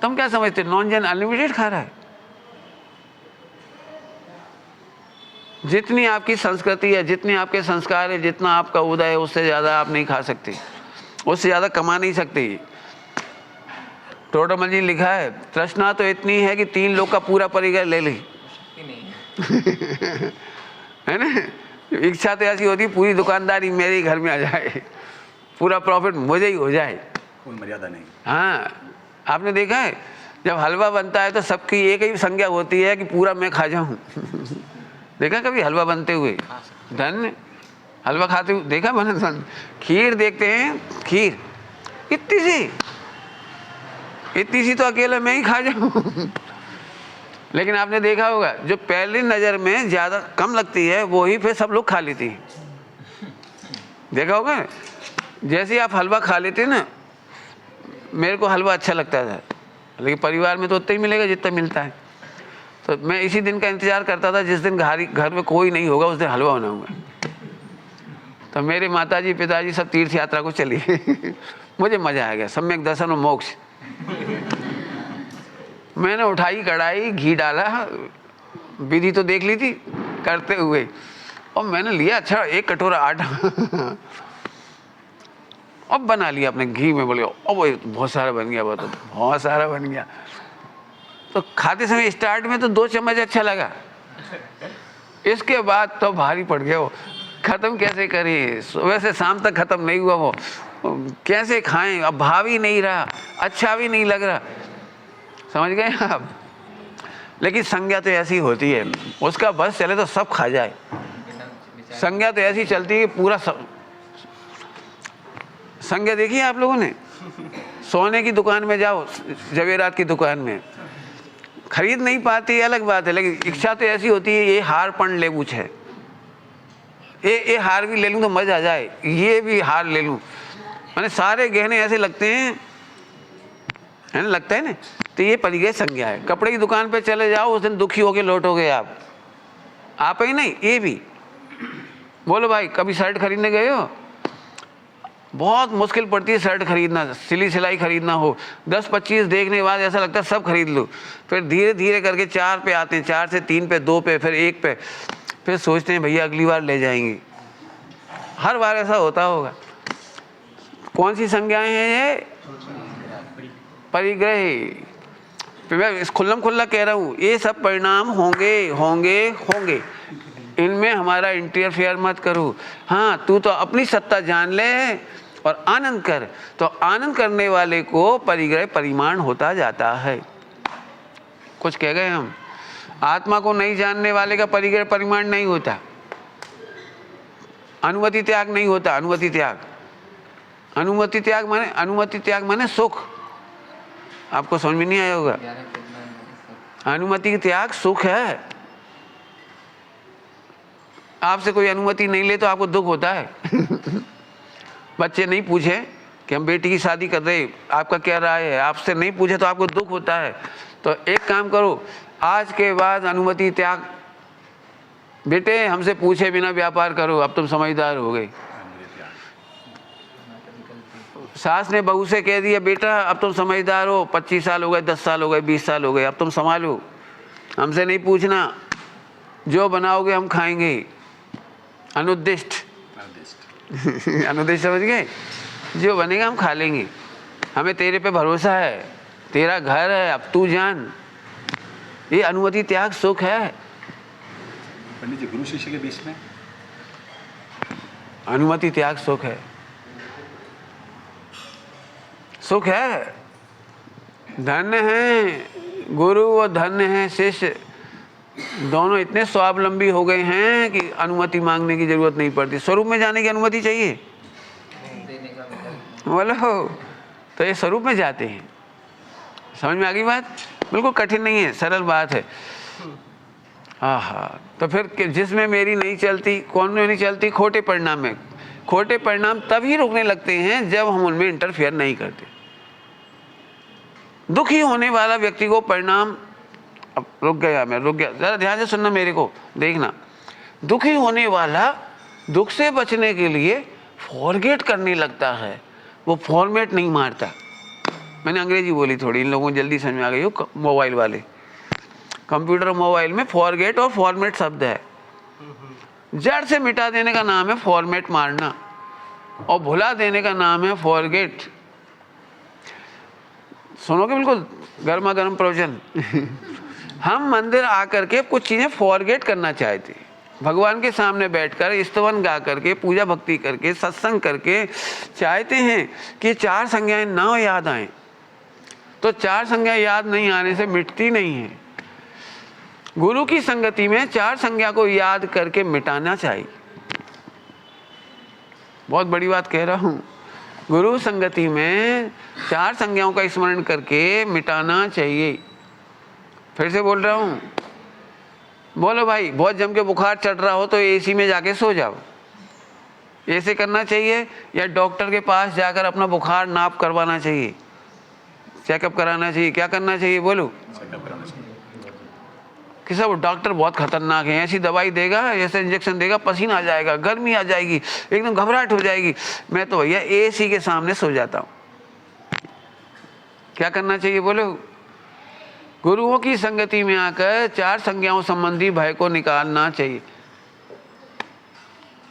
तुम क्या समझते हो, नॉन जैन अनलिमिटेड खा रहा है? जितनी आपकी संस्कृति है, जितने आपके संस्कार है, जितना आपका उदय है, उससे ज़्यादा आप नहीं खा सकते, उससे ज़्यादा कमा नहीं सकते। टोटमल जी लिखा है, तृष्णा तो इतनी है कि 3 लोग का पूरा परिवार ले ली। है ना? इच्छा तो ऐसी होती, पूरी दुकानदारी मेरे ही घर में आ जाए, पूरा प्रॉफिट मुझे ही हो जाए, कोई मर्यादा नहीं। हाँ, आपने देखा है जब हलवा बनता है तो सबकी एक ही संज्ञा होती है कि पूरा मैं खा जाऊं। देखा कभी हलवा बनते हुए? धन हलवा खाते हुए देखा? बना खीर देखते हैं, खीर इतनी सी तो अकेला मैं ही खा जाऊं। लेकिन आपने देखा होगा जो पहली नज़र में ज़्यादा कम लगती है वो ही फिर सब लोग खा लेती है। देखा होगा, जैसे आप हलवा खा लेते ना, मेरे को हलवा अच्छा लगता था, लेकिन परिवार में तो उतना ही मिलेगा जितना मिलता है। तो मैं इसी दिन का इंतज़ार करता था जिस दिन घर में कोई नहीं होगा, उस दिन हलवा बनाऊंगा। तो मेरे माताजी पिताजी सब तीर्थ यात्रा को चली गए। मुझे मज़ा आ गया, सम्यक दर्शन और मोक्ष। मैंने उठाई कढ़ाई, घी डाला, विधि तो देख ली थी करते हुए, और मैंने लिया अच्छा 1 कटोरा आटा, अब बना लिया अपने घी में। बोले अब बहुत सारा बन गया, बहुत सारा बन गया। तो खाते समय स्टार्ट में तो 2 चम्मच अच्छा लगा, इसके बाद तो भारी पड़ गया। वो ख़त्म कैसे करें, सुबह से शाम तक ख़त्म नहीं हुआ, वो कैसे खाएं? अब भाव ही नहीं रहा, अच्छा भी नहीं लग रहा। समझ गए आप? लेकिन संज्ञा तो ऐसी होती है, उसका बस चले तो सब खा जाए। संज्ञा तो ऐसी चलती है पूरा सब। संज्ञा देखी है आप लोगों ने? सोने की दुकान में जाओ, जवेरात की दुकान में, खरीद नहीं पाती अलग बात है, लेकिन इच्छा तो ऐसी होती है ये हार पण ले पूछ है, ये हार भी ले लूँ तो मजा आ जाए, ये भी हार ले लूँ। मैंने सारे गहने ऐसे लगते हैं, है ना? लगता है ना? तो ये परिग्रह संज्ञा है। कपड़े की दुकान पे चले जाओ, उस दिन दुखी होके लौटोगे आप ही नहीं, ये भी। बोलो भाई, कभी शर्ट खरीदने गए हो? बहुत मुश्किल पड़ती है शर्ट खरीदना, सिलाई खरीदना हो। 10-25 देखने के बाद ऐसा लगता है सब खरीद लो। फिर धीरे धीरे करके 4 पे आते हैं, 4 से 3 पे, 2 पे, फिर 1 पे, फिर सोचते हैं भैया अगली बार ले जाएंगे। हर बार ऐसा होता होगा। कौन सी संज्ञाएं हैं ये? परिग्रह। मैं इस खुल्लम खुल्ला कह रहा हूँ, ये सब परिणाम होंगे। इनमें हमारा इंटरफेयर मत करो। हाँ, तू तो अपनी सत्ता जान ले और आनंद कर। तो आनंद करने वाले को परिग्रह परिमाण होता जाता है। कुछ कह गए हम? आत्मा को नहीं जानने वाले का परिग्रह परिमाण नहीं होता, अनुमति त्याग नहीं होता। अनुमति त्याग माने सुख। आपको समझ में नहीं आया होगा? अनुमति त्याग सुख है। आपसे कोई अनुमति नहीं ले तो आपको दुख होता है। बच्चे नहीं पूछे कि हम बेटी की शादी कर रहे, आपका क्या राय है, आपसे नहीं पूछे तो आपको दुख होता है। तो एक काम करो, आज के बाद अनुमति त्याग, बेटे हमसे पूछे बिना व्यापार करो, अब तुम समझदार हो गए। सास ने बहू से कह दिया बेटा अब तुम समझदार हो, 25 साल हो गए, 10 साल हो गए, 20 साल हो गए, अब तुम संभालो, हमसे नहीं पूछना, जो बनाओगे हम खाएंगे। अनुद्दिष्ट अनुद्दिष्ट समझ गए? जो बनेगा हम खा लेंगे, हमें तेरे पे भरोसा है, तेरा घर है, अब तू जान। ये अनुमति त्याग सुख है। पंडित जी, गुरु शिष्य के बीच में अनुमति त्याग सुख है, सुख है, धन्य है गुरु और धन्य है शिष्य, दोनों इतने स्वावलंबी हो गए हैं कि अनुमति मांगने की जरूरत नहीं पड़ती। स्वरूप में जाने की अनुमति चाहिए बोलो, तो ये स्वरूप में जाते हैं। समझ में आ गई बात? बिल्कुल कठिन नहीं है, सरल बात है। हाँ, तो फिर जिसमें मेरी नहीं चलती, कौन में नहीं चलती? खोटे परिणाम में। खोटे परिणाम तभी रुकने लगते हैं जब हम उनमें इंटरफेयर नहीं करते। दुखी होने वाला व्यक्ति को परिणाम, अब रुक गया, जरा ध्यान से सुनना, मेरे को देखना। दुखी होने वाला दुख से बचने के लिए फॉरगेट करने लगता है, वो फॉर्मेट नहीं मारता। मैंने अंग्रेजी बोली थोड़ी, इन लोगों को जल्दी समझ में आ गई हो। मोबाइल वाले, कंप्यूटर और मोबाइल में फॉरगेट और फॉर्मेट शब्द है। जड़ से मिटा देने का नाम है फॉर्मेट मारना, और भुला देने का नाम है फॉरगेट। सुनोगे बिल्कुल गर्मा गर्म प्रवचन। हम मंदिर आकर के कुछ चीज़ें फॉरगेट करना चाहते हैं। भगवान के सामने बैठकर स्तवन गा करके, पूजा भक्ति करके, सत्संग करके चाहते हैं कि चार संज्ञाएं ना याद आएं। तो चार संज्ञा याद नहीं आने से मिटती नहीं है। गुरु की संगति में चार संज्ञा को याद करके मिटाना चाहिए। बहुत बड़ी बात कह रहा हूँ। गुरु संगति में चार संज्ञाओं का स्मरण करके मिटाना चाहिए। फिर से बोल रहा हूँ, बोलो भाई, बहुत जम के बुखार चढ़ रहा हो तो एसी में जाके सो जाओ। ऐसे करना चाहिए, या डॉक्टर के पास जाकर अपना बुखार नाप करवाना चाहिए, चेकअप कराना चाहिए? क्या करना चाहिए बोलो? कि सब डॉक्टर बहुत खतरनाक है, ऐसी दवाई देगा, ऐसे इंजेक्शन देगा, पसीना आ जाएगा, गर्मी आ जाएगी, एकदम घबराहट हो जाएगी। मैं तो भैया एसी के सामने सो जाता हूँ। क्या करना चाहिए बोलो? गुरुओं की संगति में आकर चार संज्ञाओं संबंधी भय को निकालना चाहिए।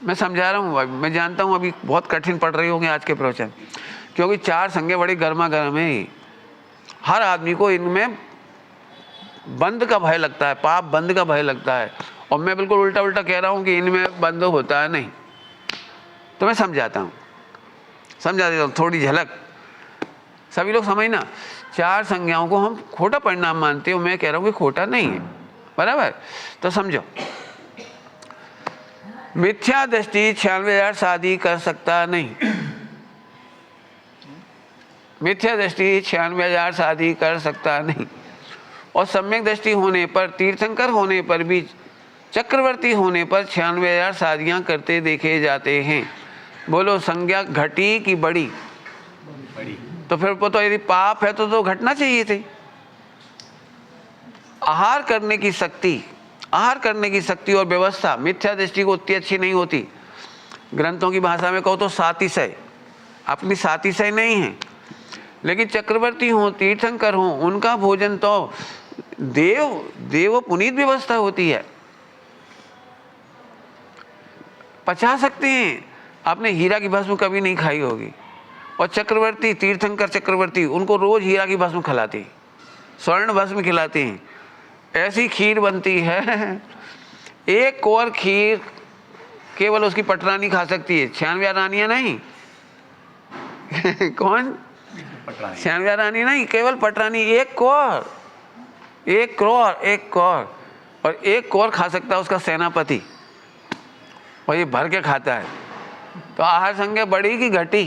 मैं समझा रहा हूँ, मैं जानता हूँ अभी बहुत कठिन पड़ रही होंगे आज के प्रवचन, क्योंकि चार संज्ञा बड़ी गर्मा गर्म है। हर आदमी को इनमें बंद का भय लगता है, पाप बंद का भय लगता है, और मैं बिल्कुल उल्टा उल्टा कह रहा हूँ कि इनमें बंद होता है नहीं। तो मैं समझाता हूँ, समझा देता हूँ थोड़ी झलक, सभी लोग समझना। चार संज्ञाओं को हम खोटा परिणाम मानते हो, मैं कह रहा हूँ कि खोटा नहीं है, बराबर? तो समझो, मिथ्या दृष्टि 96,000 शादी कर सकता नहीं। मिथ्या दृष्टि 96,000 शादी कर सकता नहीं, और सम्यक दृष्टि होने पर, तीर्थंकर होने पर भी, चक्रवर्ती होने पर 96,000 शादियां करते देखे जाते हैं। बोलो, संज्ञा घटी कि बढ़ी? बड़ी। तो फिर वो तो यदि पाप है तो घटना चाहिए थी। आहार करने की शक्ति और व्यवस्था मिथ्या दृष्टि को उतनी अच्छी नहीं होती। ग्रंथों की भाषा में कहो तो सातिशय, अपनी सातिशय नहीं है। लेकिन चक्रवर्ती हो, तीर्थंकर हो, उनका भोजन तो देव पुनीत व्यवस्था होती है, पचा सकते हैं। आपने हीरा की भस्म कभी नहीं खाई होगी, और चक्रवर्ती, तीर्थंकर चक्रवर्ती, उनको रोज हीरा की भस्म खिलाते हैं, स्वर्ण भस्म खिलाते हैं। ऐसी खीर बनती है, एक कौर खीर केवल उसकी पटरानी खा सकती है, 96 रानियां नहीं। कौन? 96 रानी नहीं, केवल पटरानी। एक कौर, और एक कौर खा सकता है उसका सेनापति, और ये भर के खाता है। तो आहार संज्ञा बढ़ी कि घटी?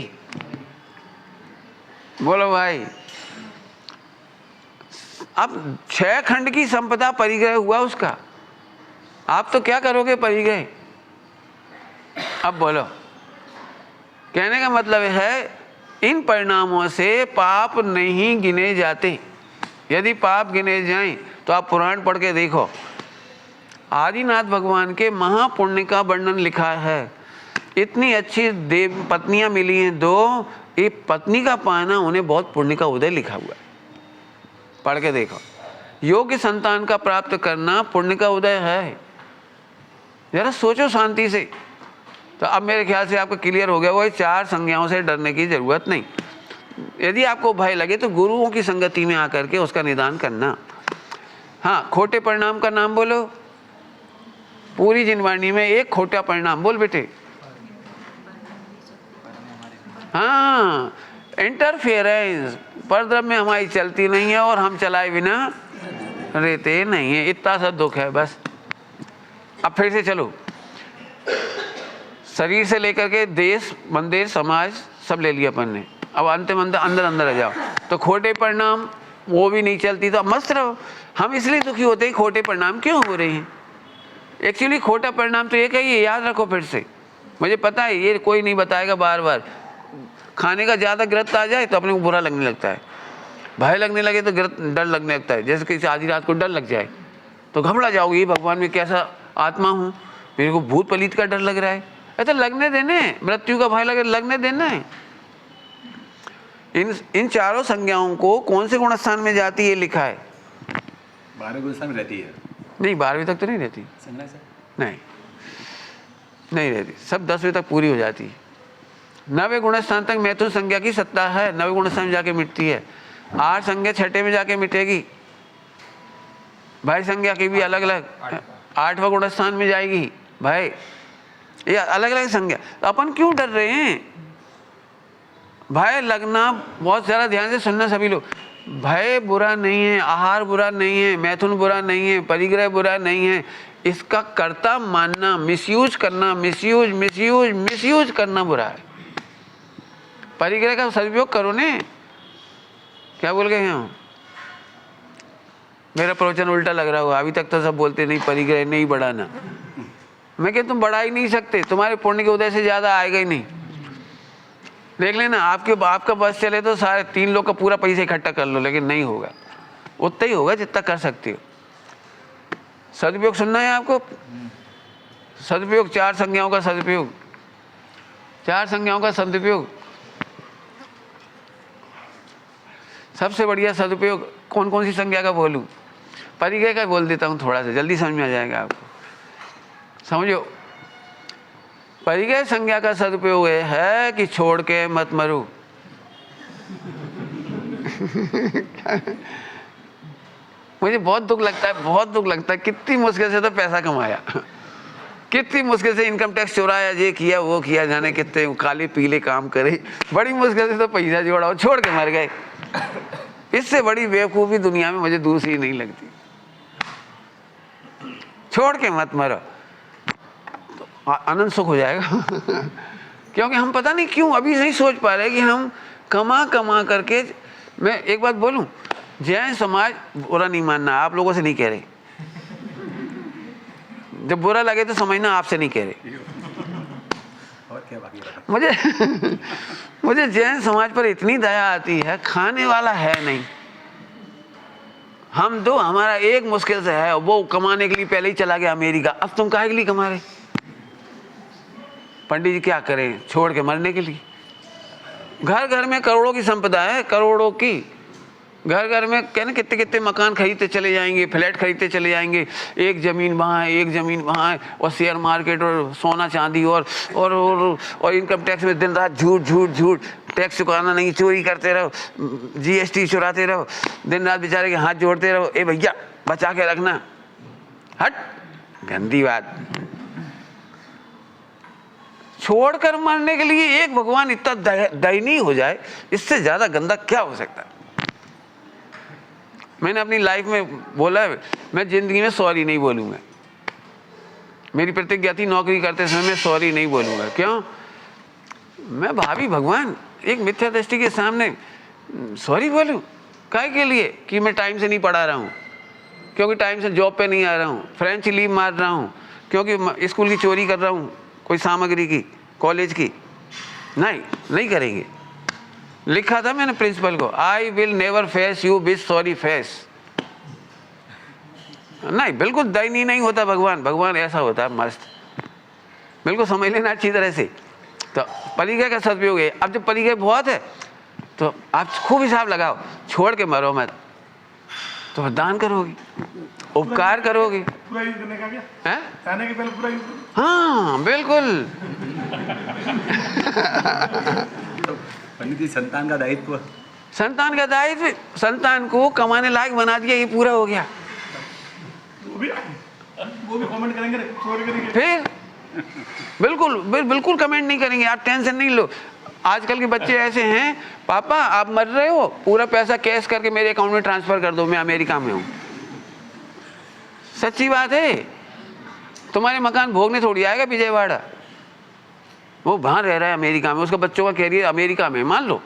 बोलो भाई। अब 6 खंड की संपदा परिग्रह हुआ उसका, आप तो क्या करोगे परिग्रह? अब बोलो, कहने का मतलब है इन परिणामों से पाप नहीं गिने जाते। यदि पाप गिने जाएं तो आप पुराण पढ़ के देखो, आदिनाथ भगवान के महापुण्य का वर्णन लिखा है। इतनी अच्छी देव पत्नियां मिली हैं 2, एक पत्नी का पाना उन्हें बहुत पुण्य का उदय लिखा हुआ है, पढ़ के देखो। योग्य संतान का प्राप्त करना पुण्य का उदय है। जरा सोचो शांति से। तो अब मेरे ख्याल से आपको क्लियर हो गया, वो 4 संज्ञाओं से डरने की जरूरत नहीं। यदि आपको भय लगे तो गुरुओं की संगति में आकर के उसका निदान करना। हाँ, खोटे परिणाम का नाम बोलो। पूरी जिनवाणी में एक खोटा परिणाम बोल बेटे। हाँ, इंटरफेरेंस, परद्रव्य में हमारी चलती नहीं है और हम चलाए बिना रहते नहीं है, इतना सा दुख है बस। अब फिर से चलो, शरीर से लेकर के देश, मंदिर, समाज सब ले लिया अपन ने। अब अंतिम अंदर अंदर आ जाओ तो खोटे परिणाम, वो भी नहीं चलती तो अब मस्त रहो। हम इसलिए दुखी होते हैं, खोटे परिणाम क्यों हो रहे हैं? एक्चुअली खोटा परिणाम तो ये कहिए, याद रखो फिर से, मुझे पता है ये कोई नहीं बताएगा बार बार। खाने का ज़्यादा गिरफ्त आ जाए तो अपने को बुरा लगने लगता है, भय लगने लगे तो डर लगने लगता है। जैसे किसी आधी रात को डर लग जाए तो घबरा जाओगे, भगवान में कैसा आत्मा हूँ, मेरे को भूत पलीत का डर लग रहा है। ऐसा लगने देने, मृत्यु का भय लगे लगने देना है। इन चारों संज्ञाओं को कौन से गुणस्थान में जाती है लिखा है? 12 गुणस्थान में रहती है। नहीं 12वीं तक तो नहीं रहती, संज्ञा से नहीं रहती, सब 10वीं तक पूरी हो जाती है। 9वें गुणस्थान तक मैथुन संज्ञा की सत्ता है, 9वें गुणस्थान में जाके मिटती है। 8 संज्ञा 6ठे में जाके मिटेगी, भाई संज्ञा की भी अलग अलग 8वां गुणस्थान में जाएगी भाई, ये अलग अलग संज्ञा। तो अपन क्यों डर रहे हैं? भय लगना, बहुत ज़्यादा ध्यान से सुनना सभी लोग, भय बुरा नहीं है, आहार बुरा नहीं है, मैथुन बुरा नहीं है, परिग्रह बुरा नहीं है, इसका कर्ता मानना, मिसयूज करना, मिसयूज करना बुरा है। परिग्रह का सदुपयोग करो ने। क्या बोल गए हम? मेरा प्रवचन उल्टा लग रहा होगा, अभी तक तो सब बोलते नहीं परिग्रह नहीं बढ़ाना। मैं क्या, तुम बढ़ा ही नहीं सकते, तुम्हारे पुण्य के उदय से ज़्यादा आएगा ही नहीं। देख लेना, आपका बस चले तो सारे 3 लोग का पूरा पैसा इकट्ठा कर लो, लेकिन नहीं होगा, उतना ही होगा जितना कर सकते हो। सदुपयोग सुनना है आपको, सदुपयोग, 4 संज्ञाओं का सदुपयोग, 4 संज्ञाओं का सदुपयोग। सबसे बढ़िया सदुपयोग कौन कौन सी संज्ञा का बोलूं? परिग्रह का बोल देता हूं, थोड़ा सा जल्दी समझ में आ जाएगा आपको। समझो, परिग्रह संज्ञा का सदुपयोग है कि छोड़ के मत मरो। मुझे बहुत दुख लगता है, बहुत दुख लगता है, कितनी मुश्किल से तो पैसा कमाया, कितनी मुश्किल से इनकम टैक्स चुराया, ये किया वो किया, जाने कितने काले पीले काम करे, बड़ी मुश्किल से तो पैसा जोड़ा, छोड़ के मर गए। इससे बड़ी बेवकूफ़ी दुनिया में मुझे दूसरी नहीं लगती। छोड़ के मत मरो तो आनंद सुख हो जाएगा। क्योंकि हम पता नहीं क्यों अभी नहीं सोच पा रहे कि हम कमा करके। मैं एक बात बोलूं, जैन समाज बुरा नहीं मानना, आप लोगों से नहीं कह रहे, जब बुरा लगे तो समझना आपसे नहीं कह रहे। और क्या बाकी मुझे जैन समाज पर इतनी दया आती है, खाने वाला है नहीं, हम दो, हमारा एक मुश्किल से है, वो कमाने के लिए पहले ही चला गया अमेरिका, अब तुम काहे के लिए कमा रहे? पंडित जी क्या करें, छोड़ के मरने के लिए। घर घर में करोड़ों की संपदा है, करोड़ों की, घर घर में कहने कितने कितने मकान खरीदते चले जाएंगे, फ्लैट खरीदते चले जाएंगे, एक ज़मीन वहाँ है, एक ज़मीन वहाँ है, और शेयर मार्केट और सोना चांदी और इनकम टैक्स में दिन रात झूठ टैक्स चुकाना नहीं, चोरी करते रहो, GST चुराते रहो, दिन रात बेचारे के हाथ जोड़ते रहो, ए भैया बचा के रखना, हट, गंदी बात। छोड़कर मरने के लिए एक भगवान इतना दयनीय हो जाए, इससे ज़्यादा गंदा क्या हो सकता है? मैंने अपनी लाइफ में बोला है, मैं ज़िंदगी में सॉरी नहीं बोलूँगा। मेरी प्रतिज्ञा थी नौकरी करते समय मैं सॉरी नहीं बोलूँगा। क्यों? मैं भावी भगवान एक मिथ्या दृष्टि के सामने सॉरी बोलूँ काहे के लिए? कि मैं टाइम से नहीं पढ़ा रहा हूँ, क्योंकि टाइम से जॉब पे नहीं आ रहा हूँ, फ्रेंच लीव मार रहा हूँ, क्योंकि स्कूल की चोरी कर रहा हूँ, कोई सामग्री की, कॉलेज की। नहीं करेंगे। लिखा था मैंने प्रिंसिपल को, I will never face you with sorry face. नहीं, बिल्कुल दयनीय नहीं होता भगवान ऐसा होता है मस्त, बिल्कुल समझ लेना अच्छी तरह से। तो परिग्रह का सदुपयोग है। अब जब परिग्रह बहुत है तो आप खूब हिसाब लगाओ, छोड़ के मरो मत, तो दान करोगे, उपकार करोगे। पूरा यूज करने का क्या है? खाने के पहले पूरा यूज। हाँ बिल्कुल। पंडित जी, संतान का दायित्व, संतान को कमाने लायक बना दिया, ये पूरा हो गया। वो भी कमेंट करेंगे, चोरी करेंगे फिर बिल्कुल कमेंट नहीं करेंगे, आप टेंशन नहीं लो। आजकल के बच्चे ऐसे हैं, पापा आप मर रहे हो, पूरा पैसा कैश करके मेरे अकाउंट में ट्रांसफर कर दो, मैं अमेरिका में हूँ। सच्ची बात है। तुम्हारे मकान भोगने थोड़ी आएगा विजयवाड़ा, वो वहाँ रह रहा है अमेरिका में, उसका बच्चों का कैरियर अमेरिका में, मान लो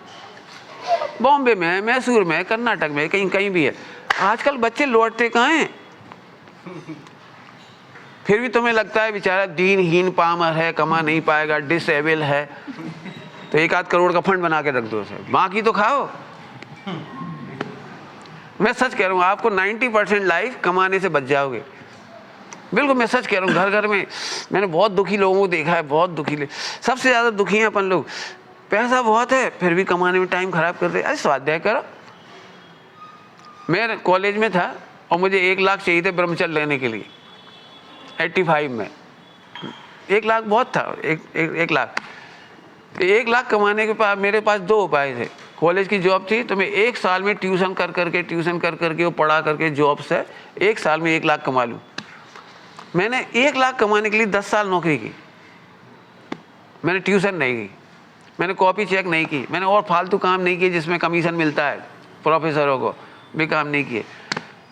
बॉम्बे में है, मैसूर में है, कर्नाटक में, कहीं कहीं भी है। आजकल बच्चे लौटते कहाँ हैं? फिर भी तुम्हें लगता है बेचारा दीनहीन पामर है, कमा नहीं पाएगा, डिसेबल है, तो 1-8 करोड़ का फंड बना के रख दो उसे, बाकी तो खाओ। मैं सच कह रहा हूँ, आपको 90% लाइफ कमाने से बच जाओगे। बिल्कुल मैं सच कह रहा हूँ। घर घर में मैंने बहुत दुखी लोगों को देखा है, बहुत दुखी। सबसे ज़्यादा दुखी हैं अपन लोग। पैसा बहुत है फिर भी कमाने में टाइम खराब कर दे। अरे स्वाध्याय करो। मैं कॉलेज में था और मुझे 1 लाख चाहिए थे ब्रह्मचर्य लेने के लिए 85 में। 1 लाख बहुत था, 1 लाख। 1 लाख कमाने के पास मेरे पास 2 उपाय थे। कॉलेज की जॉब थी तो मैं 1 साल में ट्यूशन कर करके वो पढ़ा करके जॉब से 1 साल में 1 लाख कमा लूँ। मैंने 1 लाख कमाने के लिए 10 साल नौकरी की। मैंने ट्यूशन नहीं की, मैंने कॉपी चेक नहीं की, मैंने और फालतू काम नहीं किए जिसमें कमीशन मिलता है प्रोफेसरों को, भी काम नहीं किए।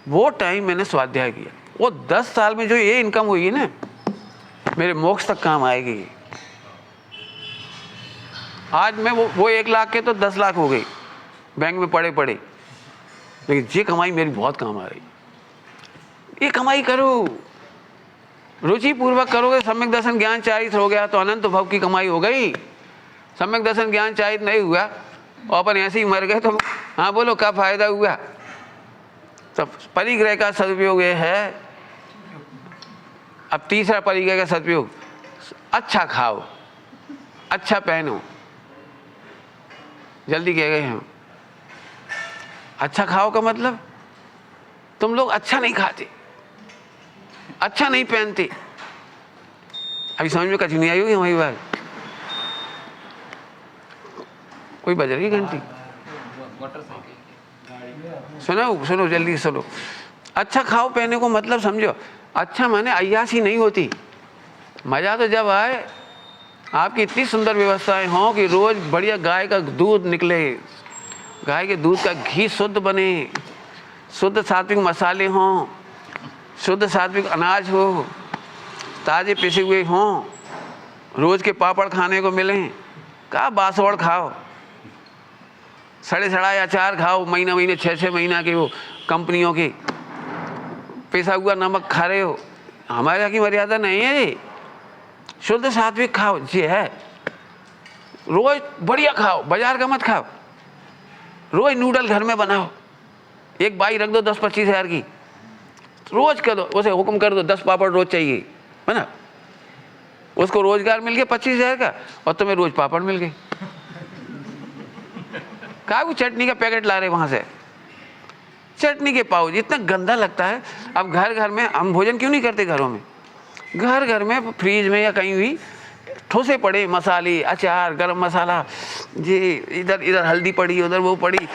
वो टाइम मैंने स्वाध्याय किया। वो 10 साल में जो ये इनकम हुई है ना, मेरे मोक्ष तक काम आएगी। आज मैं वो 1 लाख के तो 10 लाख हो गई बैंक में पड़े पड़े, लेकिन ये कमाई मेरी बहुत काम आ रही। ये कमाई करो, रुचि पूर्वक करोगे। सम्यक दर्शन ज्ञान चारित्र हो गया तो अनंत भव की कमाई हो गई। सम्यक दर्शन ज्ञान चारित्र नहीं हुआ और अपन ऐसे ही मर गए तो हाँ बोलो क्या फायदा हुआ? तब परिग्रह का सदुपयोग ये है। अब तीसरा परिग्रह का सदुपयोग, अच्छा खाओ, अच्छा पहनो। जल्दी कह गए हम। अच्छा खाओ का मतलब तुम लोग अच्छा नहीं खाते, अच्छा नहीं पहनते। अभी समझ में कच नहीं आई होगी हमारी बात। कोई बज रही घंटी? सुनो सुनो जल्दी सुनो। अच्छा खाओ पहने को मतलब समझो। अच्छा माने अय्यासी नहीं होती। मजा तो जब आए आपकी इतनी सुंदर व्यवस्थाएं हों कि रोज बढ़िया गाय का दूध निकले, गाय के दूध का घी शुद्ध बने, शुद्ध सात्विक मसाले हों, शुद्ध सात्विक अनाज हो, ताजे पिसे हुए हों, रोज के पापड़ खाने को मिलें। का बासवड़ खाओ, सड़े सड़ाए अचार खाओ, महीने 6 महीना के वो कंपनियों के पिसा हुआ नमक खा रहे हो। हमारे यहाँ की मर्यादा नहीं है ये। शुद्ध सात्विक खाओ ये है। रोज बढ़िया खाओ, बाजार का मत खाओ। रोज नूडल घर में बनाओ, एक बाई रख दो 10-25 हज़ार की, रोज कर दो, उसे हुक्म कर दो 10 पापड़ रोज चाहिए, है ना। उसको रोजगार मिल गया 25,000 का और तुम्हें रोज पापड़ मिल गए। कहा वो चटनी का पैकेट ला रहे वहां से, चटनी के पाउच, इतना गंदा लगता है। अब घर घर में हम भोजन क्यों नहीं करते? घरों में, घर घर में फ्रीज में या कहीं भी ठोसे पड़े मसाले, अचार, गरम मसाला, ये इधर इधर हल्दी पड़ी, उधर वो पड़ी।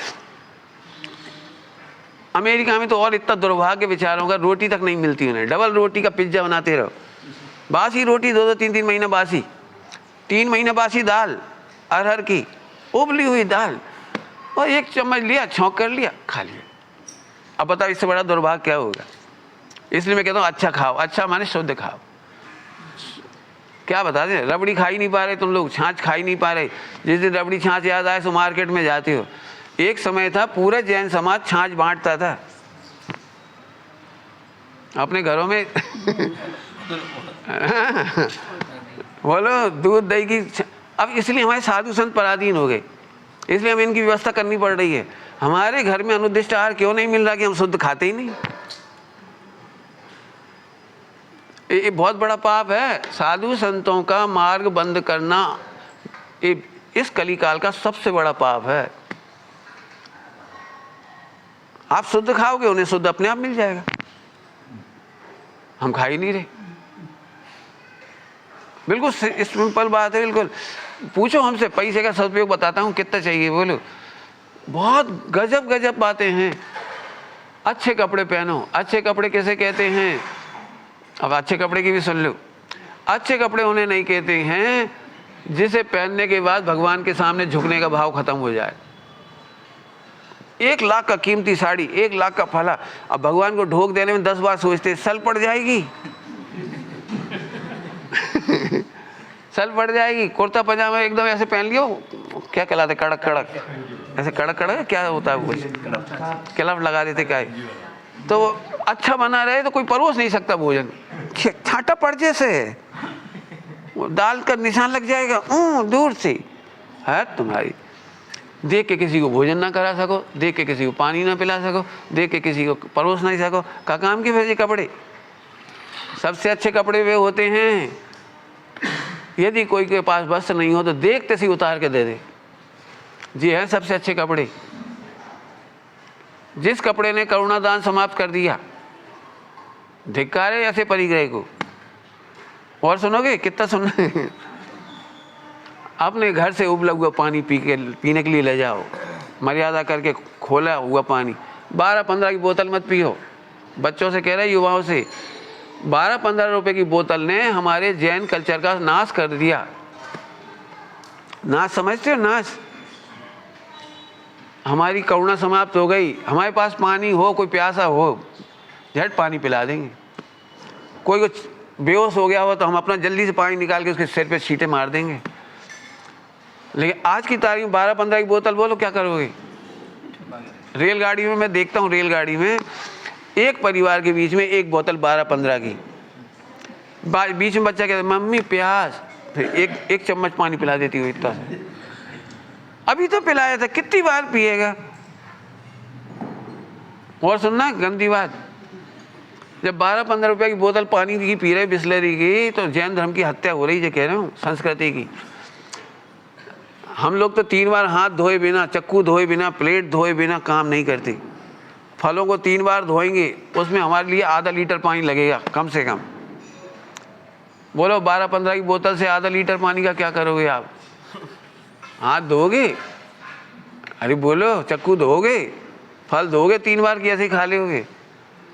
अमेरिका में तो और इतना दुर्भाग्य बेचारों का, रोटी तक नहीं मिलती उन्हें। डबल रोटी का पिज्जा बनाते रहो, बासी रोटी 2-2, 3-3 महीना बासी, 3 महीना बासी दाल, अरहर की उबली हुई दाल, और 1 चम्मच लिया, छौंक कर लिया, खा लिया। अब बताओ इससे बड़ा दुर्भाग्य क्या होगा? इसलिए मैं कहता हूँ अच्छा खाओ। अच्छा माने शुद्ध खाओ। क्या बता दें, रबड़ी खा ही नहीं पा रहे तुम लोग, छाछ खा ही नहीं पा रहे। जिस दिन रबड़ी छाछ याद आए तो मार्केट में जाते हो। एक समय था पूरा जैन समाज छाछ बांटता था अपने घरों में। बोलो दूध दही की। अब इसलिए हमारे साधु संत पराधीन हो गए, इसलिए हमें इनकी व्यवस्था करनी पड़ रही है। हमारे घर में अनुदिष्ट आहार क्यों नहीं मिल रहा कि हम शुद्ध खाते ही नहीं। ये बहुत बड़ा पाप है। साधु संतों का मार्ग बंद करना इस कलिकाल का सबसे बड़ा पाप है। आप शुद्ध खाओगे, उन्हें शुद्ध अपने आप मिल जाएगा। हम खा ही नहीं रहे। बिल्कुल सिंपल बात है। बिल्कुल पूछो हमसे, पैसे का सदुपयोग बताता हूँ कितना चाहिए, बोलो। बहुत गजब गजब बातें हैं। अच्छे कपड़े पहनो। अच्छे कपड़े कैसे कहते हैं? अब अच्छे कपड़े की भी सुन लो। अच्छे कपड़े उन्हें नहीं कहते हैं जिसे पहनने के बाद भगवान के सामने झुकने का भाव खत्म हो जाए। 1 लाख का कीमती साड़ी, 1 लाख का फला, अब भगवान को ढोक देने में 10 बार सोचते, सल पड़ जाएगी सल पड़ जाएगी। कुर्ता पजामा एकदम ऐसे पहन लियो, क्या कहलाते, कड़क कड़क, ऐसे कड़क कड़क क्या होता है, कुछ क्लब लगा देते क्या है, तो अच्छा बना रहे तो कोई परोस नहीं सकता भोजन, छाटा पड़ जैसे वो दाल का निशान लग जाएगा दूर से। है तुम्हारी, देख के किसी को भोजन ना करा सको, देख के किसी को पानी ना पिला सको, देख के किसी को परोस नहीं सको, का काम के भेजे कपड़े। सबसे अच्छे कपड़े वे होते हैं, यदि कोई के पास वस्त्र नहीं हो तो देखते से उतार के दे दे, जी है सबसे अच्छे कपड़े। जिस कपड़े ने करुणा दान समाप्त कर दिया, धिक्कारे ऐसे परिग्रह को। और सुनोगे, कितना सुनना है? अपने घर से उबला हुआ पानी पीने के लिए ले जाओ, मर्यादा करके खोला हुआ पानी। 12-15 की बोतल मत पियो। बच्चों से कह रहे, युवाओं से, 12-15 रुपए की बोतल ने हमारे जैन कल्चर का नाश कर दिया। नाश समझते हो? नाश। हमारी करुणा समाप्त हो गई। हमारे पास पानी हो, कोई प्यासा हो, झट पानी पिला देंगे। कोई कुछ बेहोश हो गया हो तो हम अपना जल्दी से पानी निकाल के उसके सिर पे छींटे मार देंगे। लेकिन आज की तारीख में 12-15 की बोतल, बोलो क्या करोगे? रेलगाड़ी में मैं देखता हूँ, रेलगाड़ी में एक परिवार के बीच में एक बोतल 12-15 की, बीच में बच्चा कहता है मम्मी प्यास, फिर एक चम्मच पानी पिला देती हो इतना से। अभी तो पिलाया था, कितनी बार पिएगा? और सुनना गंदी बात, जब 12-15 रुपए की बोतल पानी की पी रहे बिस्लरी की, तो जैन धर्म की हत्या हो रही है, कह रहा हूँ, संस्कृति की। हम लोग तो 3 बार हाथ धोए बिना, चक्कू धोए बिना, प्लेट धोए बिना काम नहीं करते। फलों को 3 बार धोएंगे, उसमें हमारे लिए आधा लीटर पानी लगेगा कम से कम। बोलो 12-15 की बोतल से आधा लीटर पानी का क्या करोगे आप? हाथ धोगे? अरे बोलो, चक्कू धोगे, फल धोगे 3 बार की ऐसे ही खा लोगे?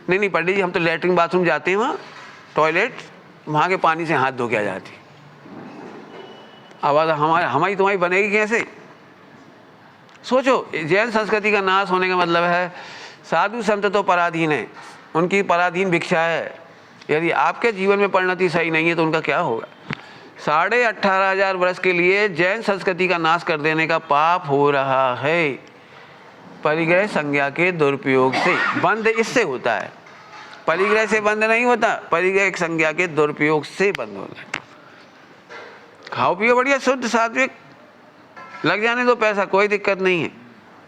नहीं पंडित जी, हम तो लेटरिन बाथरूम जाते हैं, वहाँ टॉयलेट, वहाँ के पानी से हाथ धो के आ जाती। आवाज़ हमारी तुम्हारी बनेगी कैसे? सोचो, जैन संस्कृति का नाश होने का मतलब है साधु संत तो पराधीन है, उनकी पराधीन भिक्षा है। यदि आपके जीवन में परिणति सही नहीं है तो उनका क्या होगा? 18,500 वर्ष के लिए जैन संस्कृति का नाश कर देने का पाप हो रहा है, परिग्रह संज्ञा के दुरुपयोग से। बंद इससे होता है, परिग्रह से बंद नहीं होता, परिग्रह संज्ञा के दुरुपयोग से बंद होता है। खाओ पियो बढ़िया शुद्ध सात्विक, लग जाने दो पैसा, कोई दिक्कत नहीं है।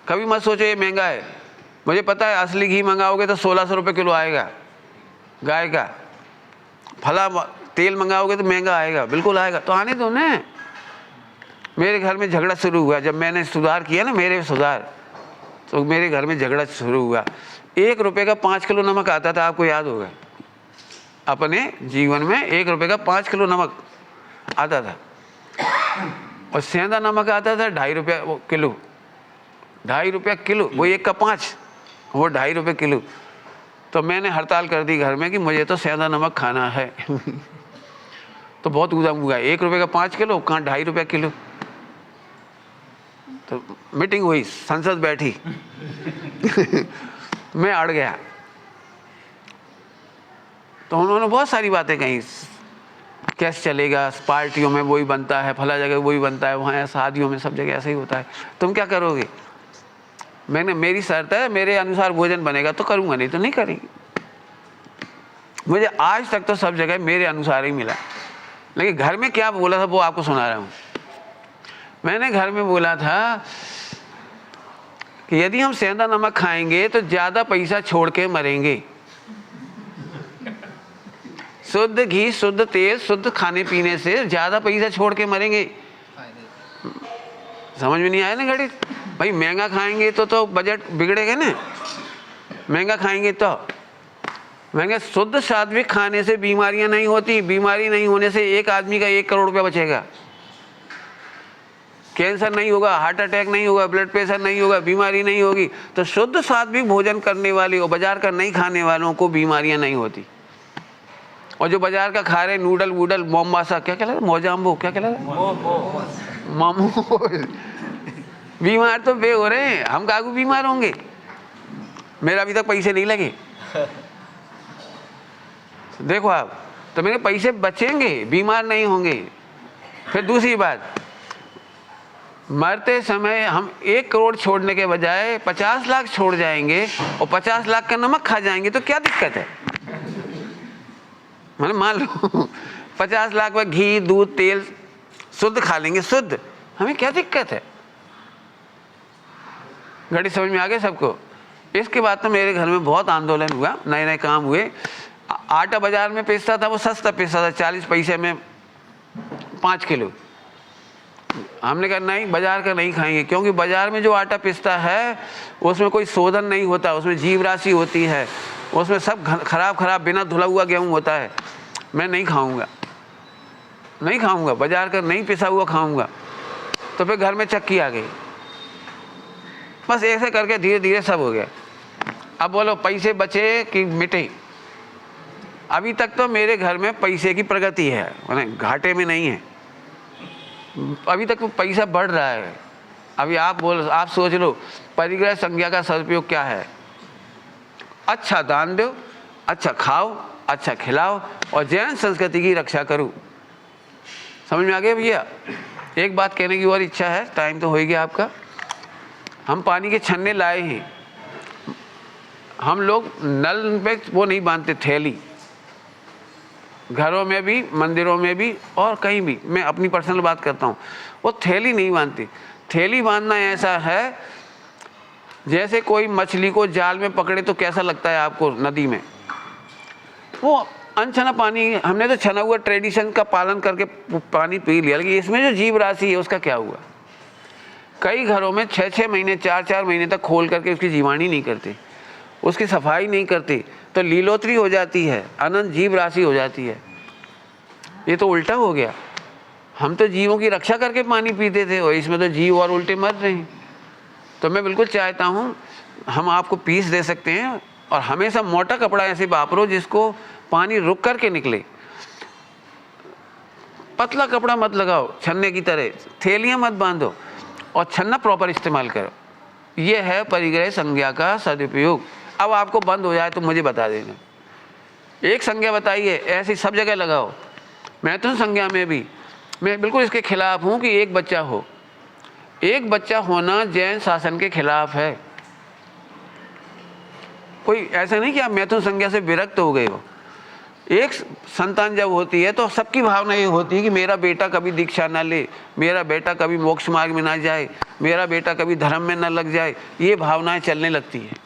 कभी मत सोचो ये महंगा है। मुझे पता है असली घी मंगाओगे तो 1600 रुपये किलो आएगा गाय का, फला तेल मंगाओगे तो महंगा आएगा, बिल्कुल आएगा, तो आने दो ना। मेरे घर में झगड़ा शुरू हुआ जब मैंने सुधार किया ना, मेरे सुधार, तो मेरे घर में झगड़ा शुरू हुआ। 1 रुपये का 5 किलो नमक आता था, आपको याद होगा, अपने जीवन में 1 रुपये का 5 किलो नमक आता था। और सेंधा नमक आता था 2.5 रुपये किलो, 2.5 रुपये किलो, वो 1 का 5, वो 2.5 रुपये किलो। तो मैंने हड़ताल कर दी घर में कि मुझे तो सेंधा नमक खाना है तो बहुत उदम हुआ, 1 रुपये का 5 किलो, कहाँ 2.5 रुपये किलो। तो मीटिंग हुई, संसद बैठी मैं अड़ गया। तो उन्होंने बहुत सारी बातें कही, कैसे चलेगा, पार्टियों में वही बनता है, फला जगह वही बनता है, वहाँ शादियों में सब जगह ऐसे ही होता है, तुम क्या करोगे? मैंने, मेरी शर्त है, मेरे अनुसार भोजन बनेगा तो करूँगा, नहीं तो नहीं करेंगे। मुझे आज तक तो सब जगह मेरे अनुसार ही मिला, लेकिन घर में क्या बोला था वो आपको सुना रहा हूँ। मैंने घर में बोला था कि यदि हम सेंधा नमक खाएंगे तो ज़्यादा पैसा छोड़ के मरेंगे। शुद्ध घी, शुद्ध तेल, शुद्ध खाने पीने से ज़्यादा पैसा छोड़ के मरेंगे। समझ में नहीं आया ना घड़ी? भाई महंगा खाएंगे तो बजट बिगड़ेगा ना, महंगा खाएंगे तो महंगा। शुद्ध सात्विक खाने से बीमारियां नहीं होती, बीमारी नहीं होने से एक आदमी का 1 करोड़ रुपया बचेगा। कैंसर नहीं होगा, हार्ट अटैक नहीं होगा, ब्लड प्रेशर नहीं होगा, बीमारी नहीं होगी। तो शुद्ध सात्विक भोजन करने वाले और बाजार का नहीं खाने वालों को बीमारियां नहीं होती। और जो बाजार का खा रहे नूडल वूडल, मोमबासा, क्या कहलाता, मोजाम्बो, क्या कहलाता, मोमो, बीमार तो बे हो रहे हैं। हम कागू बीमार होंगे? मेरे अभी तक पैसे नहीं लगे। देखो आप, तो मेरे पैसे बचेंगे, बीमार नहीं होंगे। फिर दूसरी बात, मरते समय हम 1 करोड़ छोड़ने के बजाय 50 लाख छोड़ जाएंगे और 50 लाख का नमक खा जाएंगे, तो क्या दिक्कत है? मैंने मान लो 50 लाख में घी, दूध, तेल शुद्ध खा लेंगे, शुद्ध, हमें क्या दिक्कत है? घड़ी समझ में आ गया सबको? इसके बाद तो मेरे घर में बहुत आंदोलन हुआ, नए नए काम हुए। आटा बाजार में पिसता था, वो सस्ता पिसता था, 40 पैसे में 5 किलो। हमने कहा नहीं, बाजार का नहीं खाएंगे, क्योंकि बाजार में जो आटा पिसता है उसमें कोई शोधन नहीं होता, उसमें जीव राशि होती है, उसमें सब खराब बिना धुला हुआ गेहूँ होता है। मैं नहीं खाऊंगा, नहीं खाऊंगा, बाजार का नहीं पिसा हुआ खाऊंगा। तो फिर घर में चक्की आ गई। बस ऐसे करके धीरे धीरे सब हो गया। अब बोलो पैसे बचे कि मिटे? अभी तक तो मेरे घर में पैसे की प्रगति है, माने घाटे में नहीं है। अभी तक तो पैसा बढ़ रहा है। अभी आप सोच लो, परिग्रह संज्ञा का सदुपयोग क्या है? अच्छा दान दो, अच्छा खाओ, अच्छा खिलाओ और जैन संस्कृति की रक्षा करो। समझ में आ गया भैया? एक बात कहने की और इच्छा है, टाइम तो हो ही गया आपका। हम पानी के छन्ने लाए हैं। हम लोग नल पे वो नहीं बांधते, थैली, घरों में भी, मंदिरों में भी और कहीं भी। मैं अपनी पर्सनल बात करता हूँ, वो थैली नहीं बांधती। थैली बांधना ऐसा है जैसे कोई मछली को जाल में पकड़े तो कैसा लगता है आपको नदी में, वो अनछना पानी। हमने तो छना हुआ ट्रेडिशन का पालन करके पानी पी लिया, लेकिन इसमें जो जीव राशि है उसका क्या हुआ? कई घरों में 6-6 महीने, 4-4 महीने तक खोल करके उसकी जीवाणी नहीं करते, उसकी सफाई नहीं करते, तो लीलोत्री हो जाती है, अनंत जीव राशि हो जाती है। ये तो उल्टा हो गया। हम तो जीवों की रक्षा करके पानी पीते थे और इसमें तो जीव और उल्टे मर रहे हैं। तो मैं बिल्कुल चाहता हूँ, हम आपको पीस दे सकते हैं और हमेशा मोटा कपड़ा ऐसे वापरो जिसको पानी रुक करके निकले। पतला कपड़ा मत लगाओ छन्ने की तरह, थैलियाँ मत बांधो और छन्ना प्रॉपर इस्तेमाल करो। ये है परिग्रह संज्ञा का सदुपयोग। अब आपको बंद हो जाए तो मुझे बता देना, एक संज्ञा बताइए, ऐसी सब जगह लगाओ। मैथुन संज्ञा में भी मैं बिल्कुल इसके खिलाफ हूँ कि एक बच्चा हो। एक बच्चा होना जैन शासन के खिलाफ है। कोई ऐसा नहीं कि आप मैथुन संज्ञा से विरक्त हो गए हो। एक संतान जब होती है तो सबकी भावना ये होती है कि मेरा बेटा कभी दीक्षा ना ले, मेरा बेटा कभी मोक्ष मार्ग में ना जाए, मेरा बेटा कभी धर्म में ना लग जाए। ये भावनाएं चलने लगती है,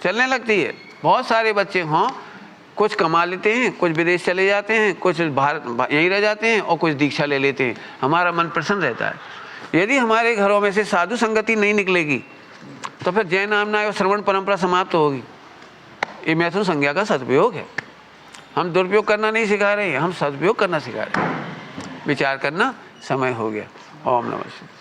चलने लगती है। बहुत सारे बच्चे हों, कुछ कमा लेते हैं, कुछ विदेश चले जाते हैं, कुछ भारत यहीं रह जाते हैं और कुछ दीक्षा ले लेते हैं। हमारा मन प्रसन्न रहता है। यदि हमारे घरों में से साधु संगति नहीं निकलेगी तो फिर जैन आमना और श्रवण परंपरा समाप्त होगी। ये मैथुन संज्ञा का सदुपयोग है। हम दुरुपयोग करना नहीं सिखा रहे हैं, हम सदुपयोग करना सिखा रहे हैं। विचार करना समय हो गया। ओम नमः शिवाय।